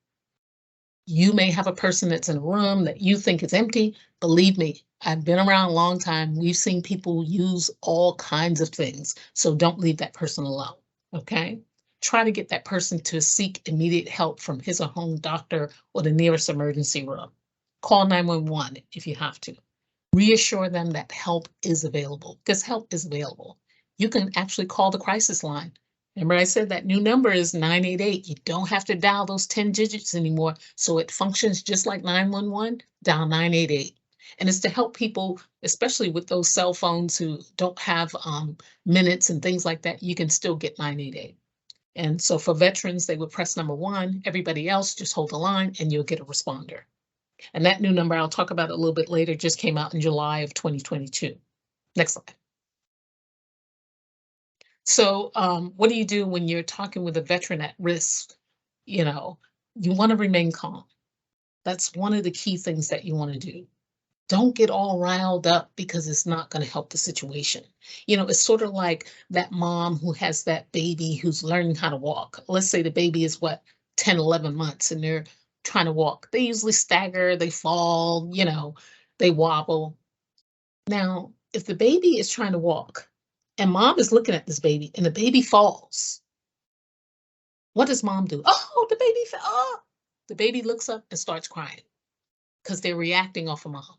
You may have a person that's in a room that you think is empty. Believe me, I've been around a long time. We've seen people use all kinds of things. So don't leave that person alone, okay? Try to get that person to seek immediate help from his or her doctor or the nearest emergency room. Call 911 if you have to. Reassure them that help is available because help is available. You can actually call the crisis line. Remember I said that new number is 988. You don't have to dial those 10 digits anymore. So it functions just like 911, dial 988. And it's to help people, especially with those cell phones who don't have minutes and things like that, you can still get 988. And so for veterans, they would press number 1. Everybody else, just hold the line and you'll get a responder. And that new number, I'll talk about it a little bit later, just came out in July of 2022. Next slide. So what do you do when you're talking with a veteran at risk? You want to remain calm. That's one of the key things that you want to do. Don't get all riled up because it's not going to help the situation. It's sort of like that mom who has that baby who's learning how to walk. Let's say the baby is what, 10, 11 months, and they're trying to walk. They usually stagger, they fall, they wobble. Now, if the baby is trying to walk and mom is looking at this baby and the baby falls, what does mom do? Oh, the baby fell. Oh. The baby looks up and starts crying because they're reacting off of mom.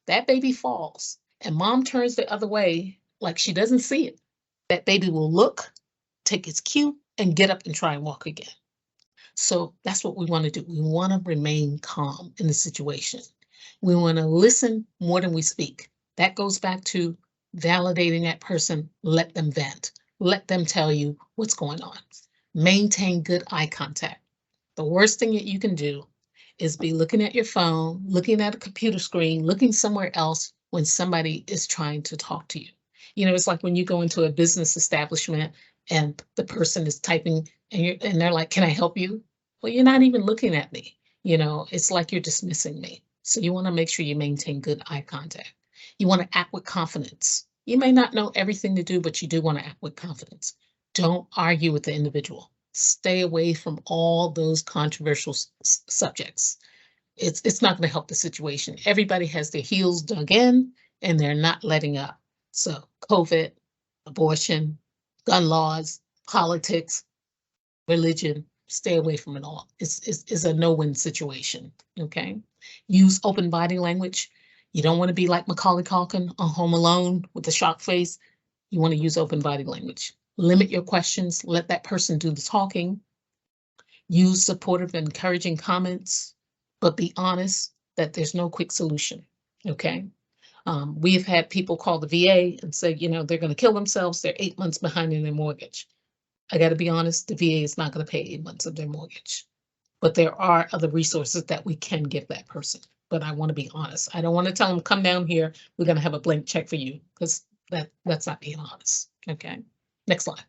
That baby falls and mom turns the other way like she doesn't see it. That baby will look, take its cue, and get up and try and walk again. So that's what we want to do. We want to remain calm in the situation. We want to listen more than we speak. That goes back to validating that person. Let them vent. Let them tell you what's going on. Maintain good eye contact. The worst thing that you can do is be looking at your phone, looking at a computer screen, looking somewhere else when somebody is trying to talk to you. It's like when you go into a business establishment and the person is typing and they're like, "Can I help you?" Well, you're not even looking at me. It's like you're dismissing me. So you want to make sure you maintain good eye contact. You want to act with confidence. You may not know everything to do, but you do want to act with confidence. Don't argue with the individual. Stay away from all those controversial subjects. It's not going to help the situation. Everybody has their heels dug in and they're not letting up. So COVID, abortion, gun laws, politics, religion, stay away from it all. It's a no-win situation. Okay. Use open body language. You don't want to be like Macaulay Culkin on Home Alone with the shock face. You want to use open body language. Limit your questions. Let that person do the talking. Use supportive, encouraging comments, but be honest that there's no quick solution. Okay. We have had people call the VA and say, they're going to kill themselves. They're 8 months behind in their mortgage. I got to be honest, the VA is not going to pay 8 months of their mortgage. But there are other resources that we can give that person. But I want to be honest. I don't want to tell them, come down here, we're going to have a blank check for you, because that's not being honest. Okay. Next slide.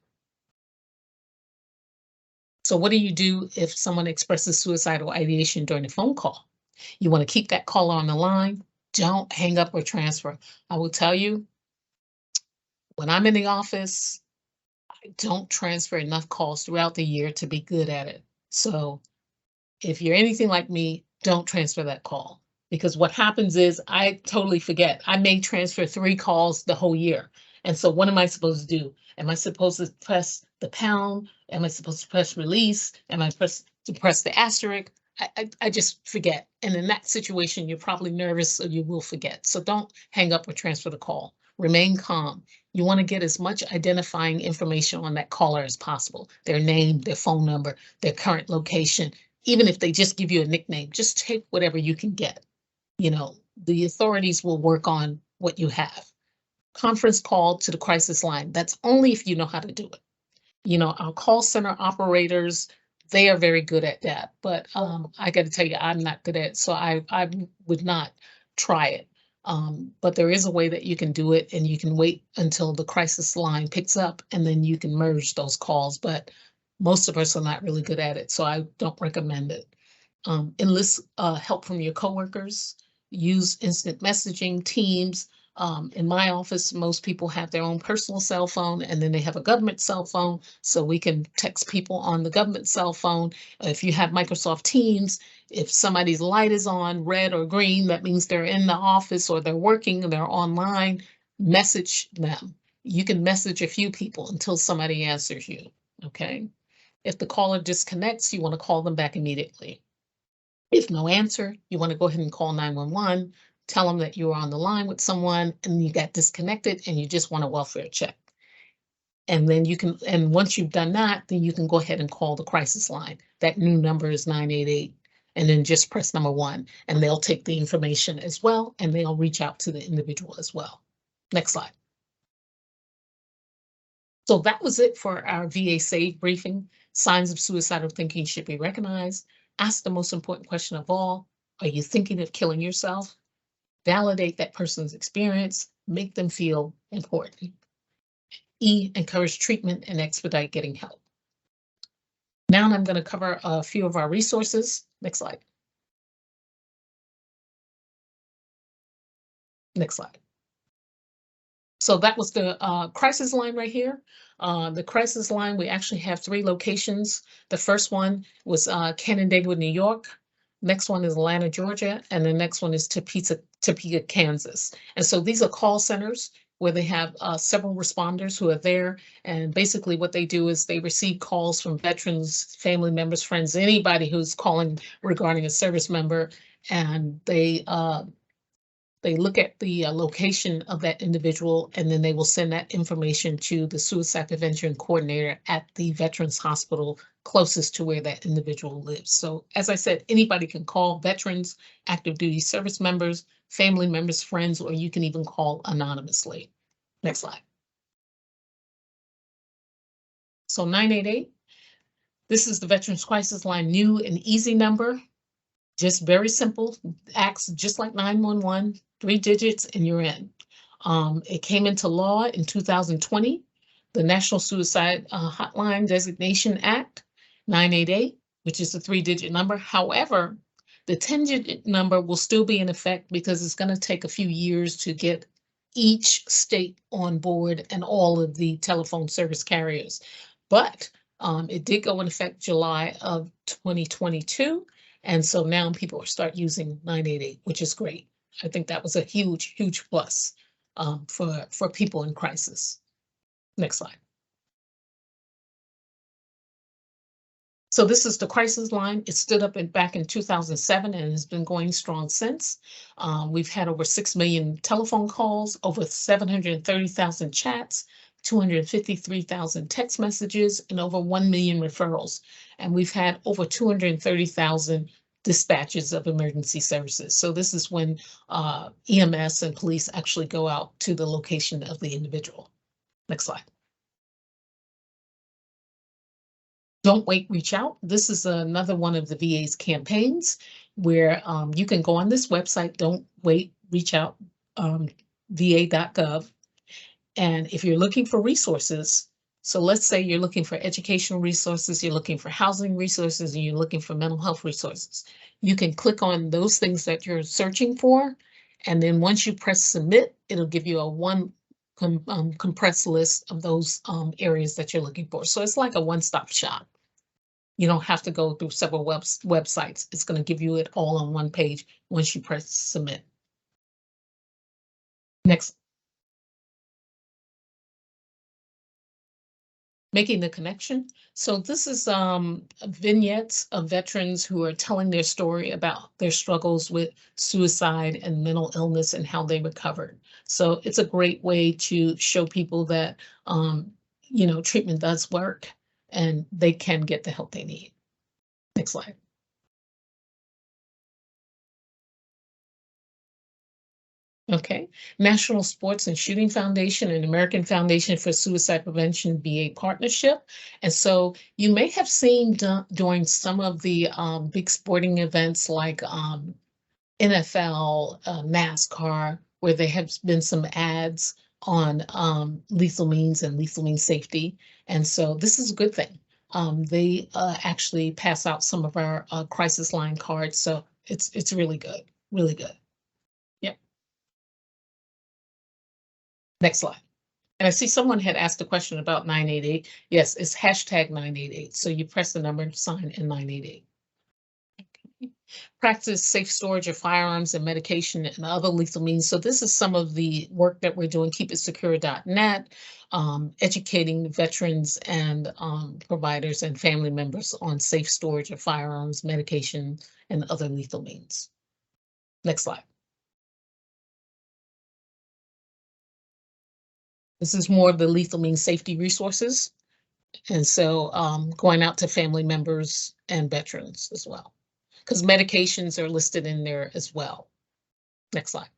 So what do you do if someone expresses suicidal ideation during a phone call? You want to keep that caller on the line. Don't hang up or transfer. I will tell you, when I'm in the office, I don't transfer enough calls throughout the year to be good at it. So if you're anything like me, don't transfer that call, because what happens is I totally forget. I may transfer 3 calls the whole year. And so what am I supposed to do? Am I supposed to press the pound? Am I supposed to press release? Am I supposed to press the asterisk? I just forget. And in that situation, you're probably nervous, so you will forget. So don't hang up or transfer the call. Remain calm. You want to get as much identifying information on that caller as possible. Their name, their phone number, their current location. Even if they just give you a nickname, just take whatever you can get. The authorities will work on what you have. Conference call to the crisis line. That's only if you know how to do it. Our call center operators, they are very good at that. But I got to tell you, I'm not good at it, so I would not try it. But there is a way that you can do it, and you can wait until the crisis line picks up, and then you can merge those calls. But most of us are not really good at it, so I don't recommend it. Enlist help from your coworkers. Use instant messaging, Teams. In my office, most people have their own personal cell phone, and then they have a government cell phone, so we can text people on the government cell phone. If you have Microsoft Teams, if somebody's light is on, red or green, that means they're in the office or they're working, they're online, message them. You can message a few people until somebody answers you, okay? If the caller disconnects, you want to call them back immediately. If no answer, you want to go ahead and call 911, tell them that you were on the line with someone and you got disconnected and you just want a welfare check. And then and once you've done that, then you can go ahead and call the crisis line. That new number is 988. And then just press number 1, and they'll take the information as well, and they'll reach out to the individual as well. Next slide. So that was it for our VA S.A.V.E briefing. Signs of suicidal thinking should be recognized. Ask the most important question of all. Are you thinking of killing yourself? Validate that person's experience. Make them feel important. E, encourage treatment and expedite getting help. Now I'm going to cover a few of our resources. Next slide. Next slide. So that was the crisis line right here. The crisis line, we actually have 3 locations. The first one was Canandaigua, New York. Next one is Atlanta, Georgia, and the next one is Topeka, Kansas. And so these are call centers where they have several responders who are there. And basically what they do is they receive calls from veterans, family members, friends, anybody who's calling regarding a service member, and they look at the location of that individual, and then they will send that information to the suicide prevention coordinator at the Veterans Hospital closest to where that individual lives. So as I said, anybody can call: veterans, active duty service members, family members, friends, or you can even call anonymously. Next slide. So 988, this is the Veterans Crisis Line new and easy number. Just very simple, acts just like 911, 3 digits and you're in. It came into law in 2020, the National Suicide Hotline Designation Act, 988, which is a 3-digit number. However, the 10-digit number will still be in effect because it's going to take a few years to get each state on board and all of the telephone service carriers. But it did go in effect July of 2022. And so now people are start using 988, which is great. I think that was a huge, huge plus for people in crisis. Next slide. So this is the crisis line. It stood up back in 2007 and has been going strong since. We've had over 6 million telephone calls, over 730,000 chats, 253,000 text messages, and over 1 million referrals. And we've had over 230,000 dispatches of emergency services. So this is when EMS and police actually go out to the location of the individual. Next slide. Don't wait, reach out. This is another one of the VA's campaigns where you can go on this website, don't wait, reach out, va.gov. And if you're looking for resources, so let's say you're looking for educational resources, you're looking for housing resources, and you're looking for mental health resources, you can click on those things that you're searching for. And then once you press submit, it'll give you a compressed list of those areas that you're looking for. So it's like a one-stop shop. You don't have to go through several websites. It's going to give you it all on one page once you press submit. Next. Making the connection. So this is vignettes of veterans who are telling their story about their struggles with suicide and mental illness and how they recovered. So it's a great way to show people that treatment does work and they can get the help they need. Next slide. Okay, National Sports and Shooting Foundation and American Foundation for Suicide Prevention VA partnership. And so you may have seen during some of the big sporting events like NFL, NASCAR, where there have been some ads on lethal means and lethal means safety. And so this is a good thing. They actually pass out some of our crisis line cards. So it's really good, really good. Yep. Next slide. And I see someone had asked a question about 988. Yes, it's hashtag 988. So you press the number sign in 988. Okay. Practice safe storage of firearms and medication and other lethal means. So this is some of the work that we're doing, keepitsecure.net, educating veterans and providers and family members on safe storage of firearms, medication, and other lethal means. Next slide. This is more of the lethal means safety resources. And so going out to family members and veterans as well, because medications are listed in there as well. Next slide.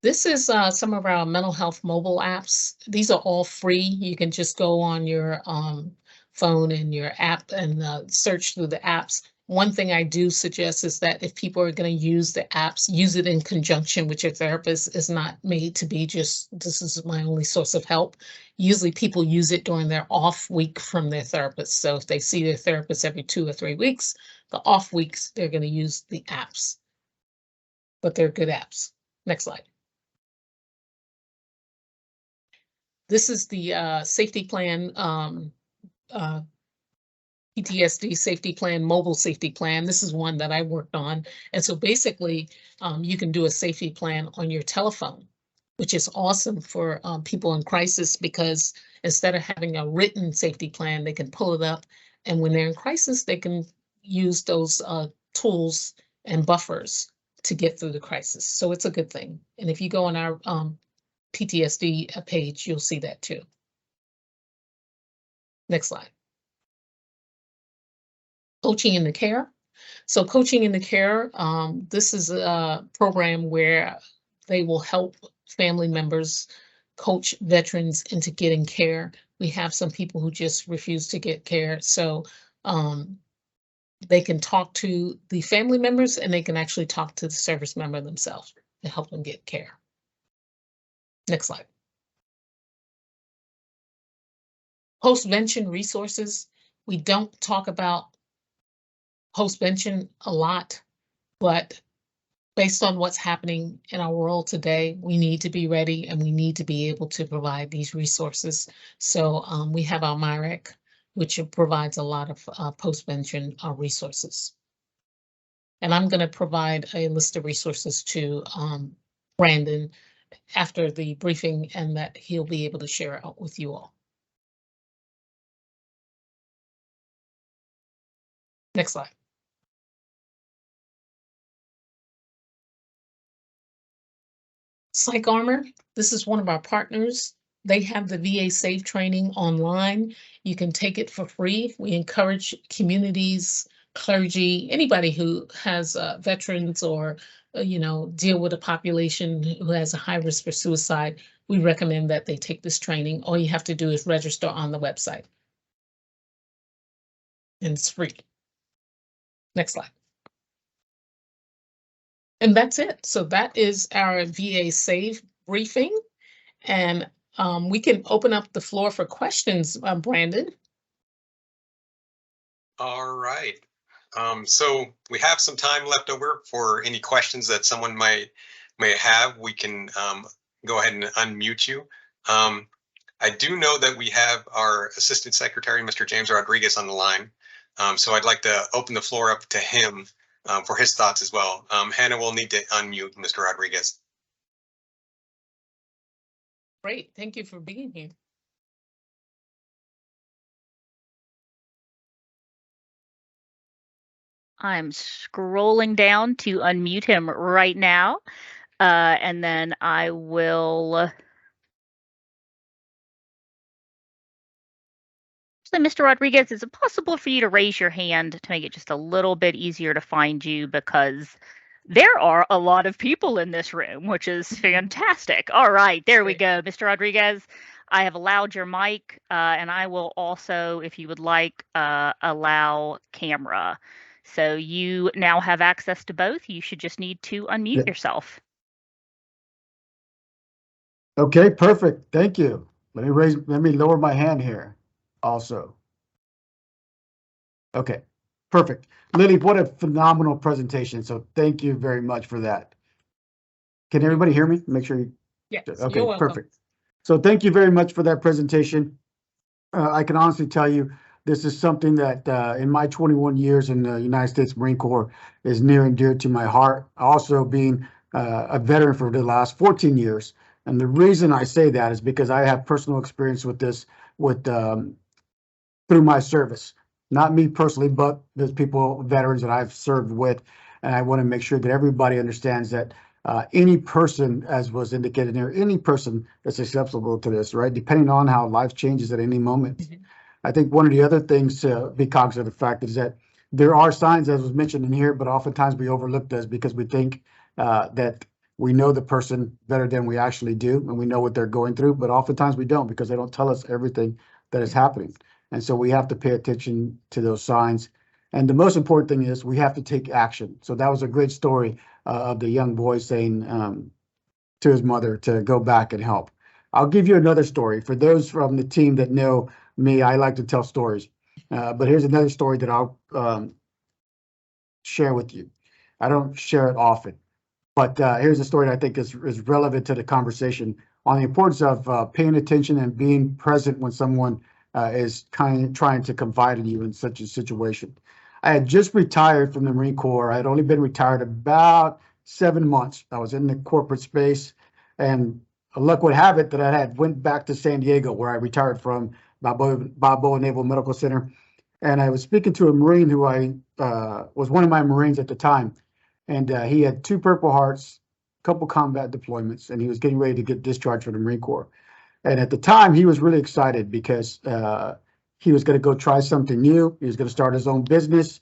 This is some of our mental health mobile apps. These are all free. You can just go on your phone and your app and search through the apps. One thing I do suggest is that if people are going to use the apps, use it in conjunction with your therapist. It's not made to be just, this is my only source of help. Usually people use it during their off week from their therapist. So if they see their therapist every 2 or 3 weeks, the off weeks, they're going to use the apps. but they're good apps. Next slide. This is the safety plan, PTSD safety plan, mobile safety plan. This is one that I worked on. And so basically, you can do a safety plan on your telephone, which is awesome for people in crisis, because instead of having a written safety plan, they can pull it up. And when they're in crisis, they can use those tools and buffers to get through the crisis. So it's a good thing. And if you go on our PTSD page, you'll see that too. Next slide. Coaching in the care. So coaching in the care, this is a program where they will help family members coach veterans into getting care. We have some people who just refuse to get care. So they can talk to the family members, and they can actually talk to the service member themselves to help them get care. Next slide. Postvention resources. We don't talk about postvention a lot, but based on what's happening in our world today, we need to be ready, and we need to be able to provide these resources. So we have our MyRec, which provides a lot of postvention resources. And I'm going to provide a list of resources to Brandon after the briefing, and that he'll be able to share out with you all. Next slide. Psych Armor, this is one of our partners. They have the VA SAVE training online. You can take it for free. We encourage communities, clergy, anybody who has veterans or, deal with a population who has a high risk for suicide. We recommend that they take this training. All you have to do is register on the website. And it's free. Next slide. And that's it. So that is our VA SAVE briefing. And we can open up the floor for questions, Brandon. All right. So we have some time left over for any questions that someone may have. We can go ahead and unmute you. I do know that we have our Assistant Secretary, Mr. James Rodriguez, on the line. So I'd like to open the floor up to him for his thoughts as well. Hannah will need to unmute Mr. Rodriguez. Great, thank you for being here. I'm scrolling down to unmute him right now, and then I will. So, Mr. Rodriguez, is it possible for you to raise your hand to make it just a little bit easier to find you, because there are a lot of people in this room, which is fantastic. All right, there we go. Mr. Rodriguez, I have allowed your mic, and I will also, if you would like, allow camera. So you now have access to both. You should just need to unmute yourself. Okay, perfect. Thank you. Let me lower my hand here also. Okay, perfect. Lily, what a phenomenal presentation. So thank you very much for that. Can everybody hear me? Make sure you. Yes, okay, you're welcome. perfect. So thank you very much for that presentation. I can honestly tell you, this is something that in my 21 years in the United States Marine Corps is near and dear to my heart. Also being a veteran for the last 14 years. And the reason I say that is because I have personal experience with this through my service. Not me personally, but there's people, veterans that I've served with. And I want to make sure that everybody understands that any person, as was indicated there, any person that's susceptible to this, right? Depending on how life changes at any moment. Mm-hmm. I think one of the other things to be cognizant of the fact is that there are signs, as was mentioned in here, but oftentimes we overlook those because we think that we know the person better than we actually do, and we know what they're going through, but oftentimes we don't, because they don't tell us everything that is happening. And so we have to pay attention to those signs. And the most important thing is we have to take action. So that was a great story of the young boy saying to his mother to go back and help. I'll give you another story. For those from the team that know me, I like to tell stories. But here's another story that I'll share with you. I don't share it often. But here's a story that I think is relevant to the conversation on the importance of paying attention and being present when someone is trying to confide in you in such a situation. I had just retired from the Marine Corps. I had only been retired about 7 months. I was in the corporate space, and luck would have it that I had went back to San Diego, where I retired from Balboa Naval Medical Center, and I was speaking to a Marine who I was one of my Marines at the time, and he had 2 Purple Hearts, a couple combat deployments, and he was getting ready to get discharged from the Marine Corps. And at the time, he was really excited because he was going to go try something new. He was going to start his own business,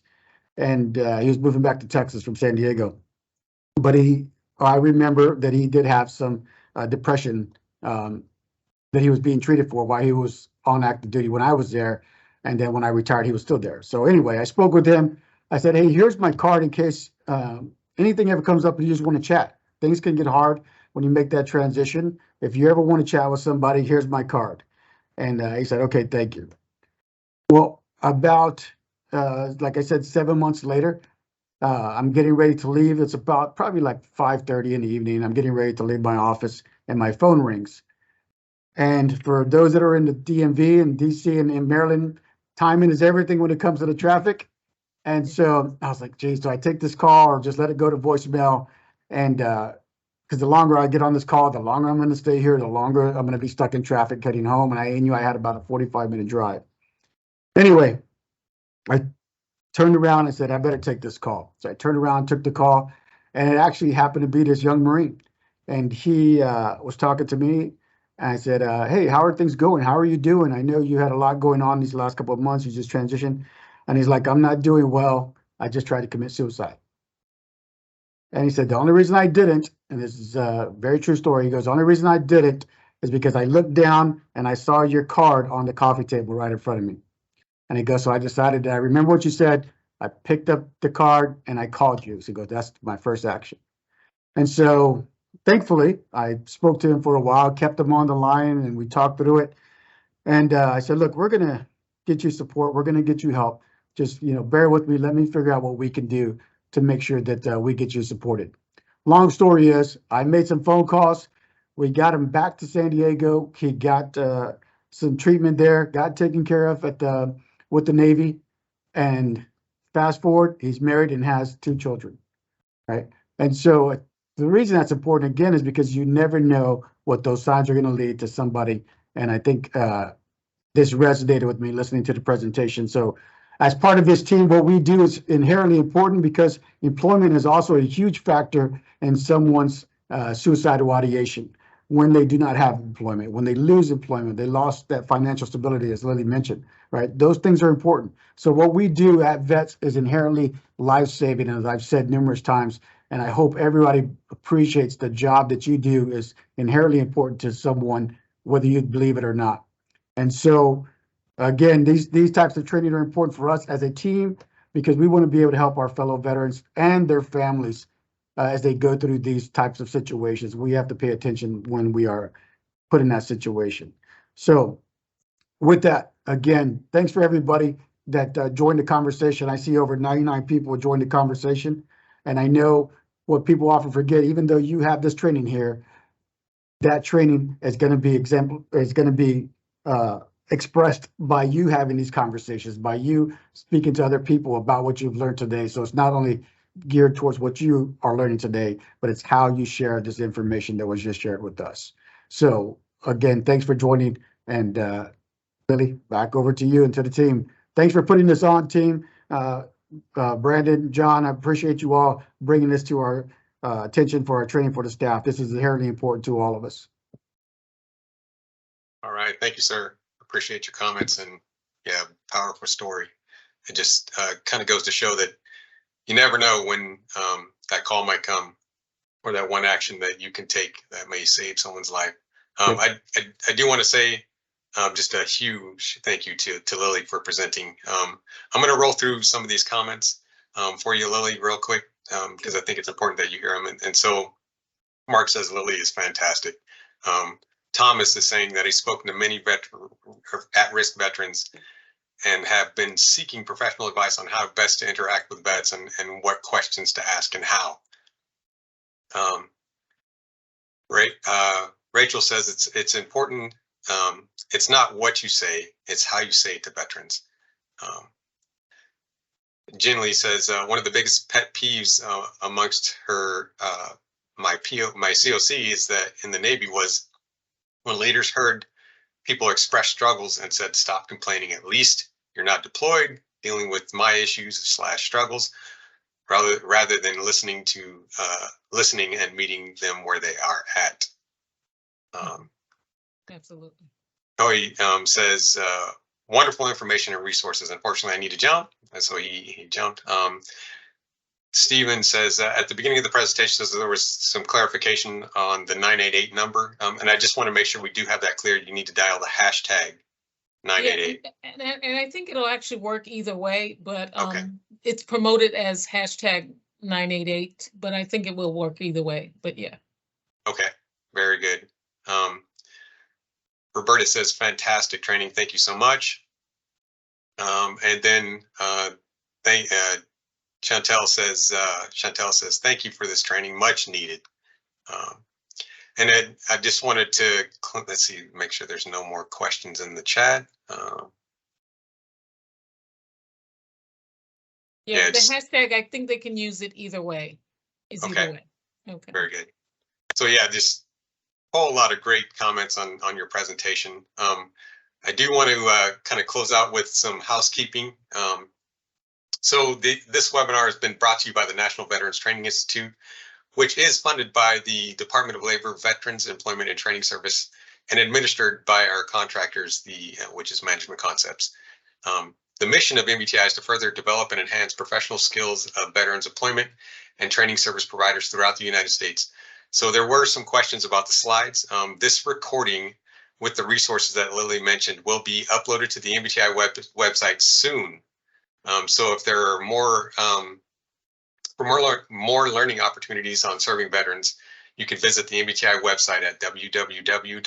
and he was moving back to Texas from San Diego. But I remember that he did have some depression that he was being treated for while he was on active duty when I was there. And then when I retired, he was still there. So anyway, I spoke with him. I said, hey, here's my card in case anything ever comes up and you just want to chat. Things can get hard when you make that transition. If you ever want to chat with somebody, here's my card. And he said, okay, thank you. Well, about, like I said, 7 months later, I'm getting ready to leave. It's about probably like 5:30 in the evening. I'm getting ready to leave my office and my phone rings. And for those that are in the DMV and DC and in Maryland, timing is everything when it comes to the traffic. And so I was like, geez, do I take this call or just let it go to voicemail? And because the longer I get on this call, the longer I'm going to stay here, the longer I'm going to be stuck in traffic heading home. And I knew I had about a 45-minute drive. Anyway, I turned around and said, I better take this call. So I turned around, took the call, and it actually happened to be this young Marine. And he was talking to me. And I said, hey, how are things going? How are you doing? I know you had a lot going on these last couple of months. You just transitioned. And he's like, I'm not doing well. I just tried to commit suicide. And he said, the only reason I didn't, and this is a very true story, he goes, the only reason I didn't is because I looked down and I saw your card on the coffee table right in front of me. And he goes, so I decided that I remember what you said. I picked up the card and I called you. So he goes, that's my first action. And so thankfully, I spoke to him for a while, kept him on the line, and we talked through it. And I said, look, we're going to get you support. We're going to get you help. Just, bear with me. Let me figure out what we can do to make sure that we get you supported. Long story is, I made some phone calls. We got him back to San Diego. He got some treatment there, got taken care of with the Navy. And fast forward, he's married and has 2 children, right? And so the reason that's important, again, is because you never know what those signs are going to lead to somebody. And I think this resonated with me listening to the presentation. So as part of this team, what we do is inherently important because employment is also a huge factor in someone's suicidal ideation when they do not have employment, when they lose employment, they lost that financial stability, as Lily mentioned, right? Those things are important. So what we do at VETS is inherently life-saving, as I've said numerous times, and I hope everybody appreciates the job that you do is inherently important to someone, whether you believe it or not. And so, again, these types of training are important for us as a team because we want to be able to help our fellow veterans and their families as they go through these types of situations. We have to pay attention when we are put in that situation. So with that, again, thanks for everybody that joined the conversation. I see over 99 people joined the conversation. And I know what people often forget, even though you have this training here, that training is going to be expressed by you having these conversations, by you speaking to other people about what you've learned today. So it's not only geared towards what you are learning today, but it's how you share this information that was just shared with us. So again, thanks for joining, and Lily, back over to you and to the team. Thanks for putting this on, team. Brandon, John, I appreciate you all bringing this to our attention for our training for the staff. This is inherently important to all of us. All right, thank you, sir. Appreciate your comments, and yeah, powerful story. It just kind of goes to show that you never know when that call might come or that one action that you can take that may save someone's life. I do want to say just a huge thank you to Lily for presenting. I'm going to roll through some of these comments for you, Lily, real quick, because I think it's important that you hear them. And so Mark says Lily is fantastic. Thomas is saying that he's spoken to many at-risk veterans and have been seeking professional advice on how best to interact with vets and what questions to ask and how. Rachel says it's important. It's not what you say, it's how you say it to veterans. Jin Lee says one of the biggest pet peeves amongst her my COC is that in the Navy was when leaders heard people express struggles and said, stop complaining, at least you're not deployed, dealing with my issues / struggles, rather than listening and meeting them where they are at. Absolutely. He says, wonderful information and resources. Unfortunately, I need to jump, and so he jumped. Stephen says at the beginning of the presentation says there was some clarification on the 988 number, and I just want to make sure we do have that clear. You need to dial the hashtag 988. Yeah, and I think it'll actually work either way, but Okay. it's promoted as hashtag 988, but I think it will work either way. But yeah. Okay, very good. Roberta says fantastic training. Thank you so much. And then Chantel says thank you for this training, much needed. And then I just wanted to let's see, make sure there's no more questions in the chat. Yeah, the hashtag, I think they can use it either way. It's okay. Either way. Okay. Very good. So yeah, just a whole lot of great comments on your presentation. I do want to kind of close out with some housekeeping. So this webinar has been brought to you by the National Veterans Training Institute, which is funded by the Department of Labor, Veterans Employment and Training Service, and administered by our contractors, which is Management Concepts. The mission of MBTI is to further develop and enhance professional skills of veterans employment and training service providers throughout the United States. So there were some questions about the slides. This recording with the resources that Lily mentioned will be uploaded to the MBTI website soon. So if there are more learning opportunities on serving veterans, you can visit the MBTI website at www.mbti.org.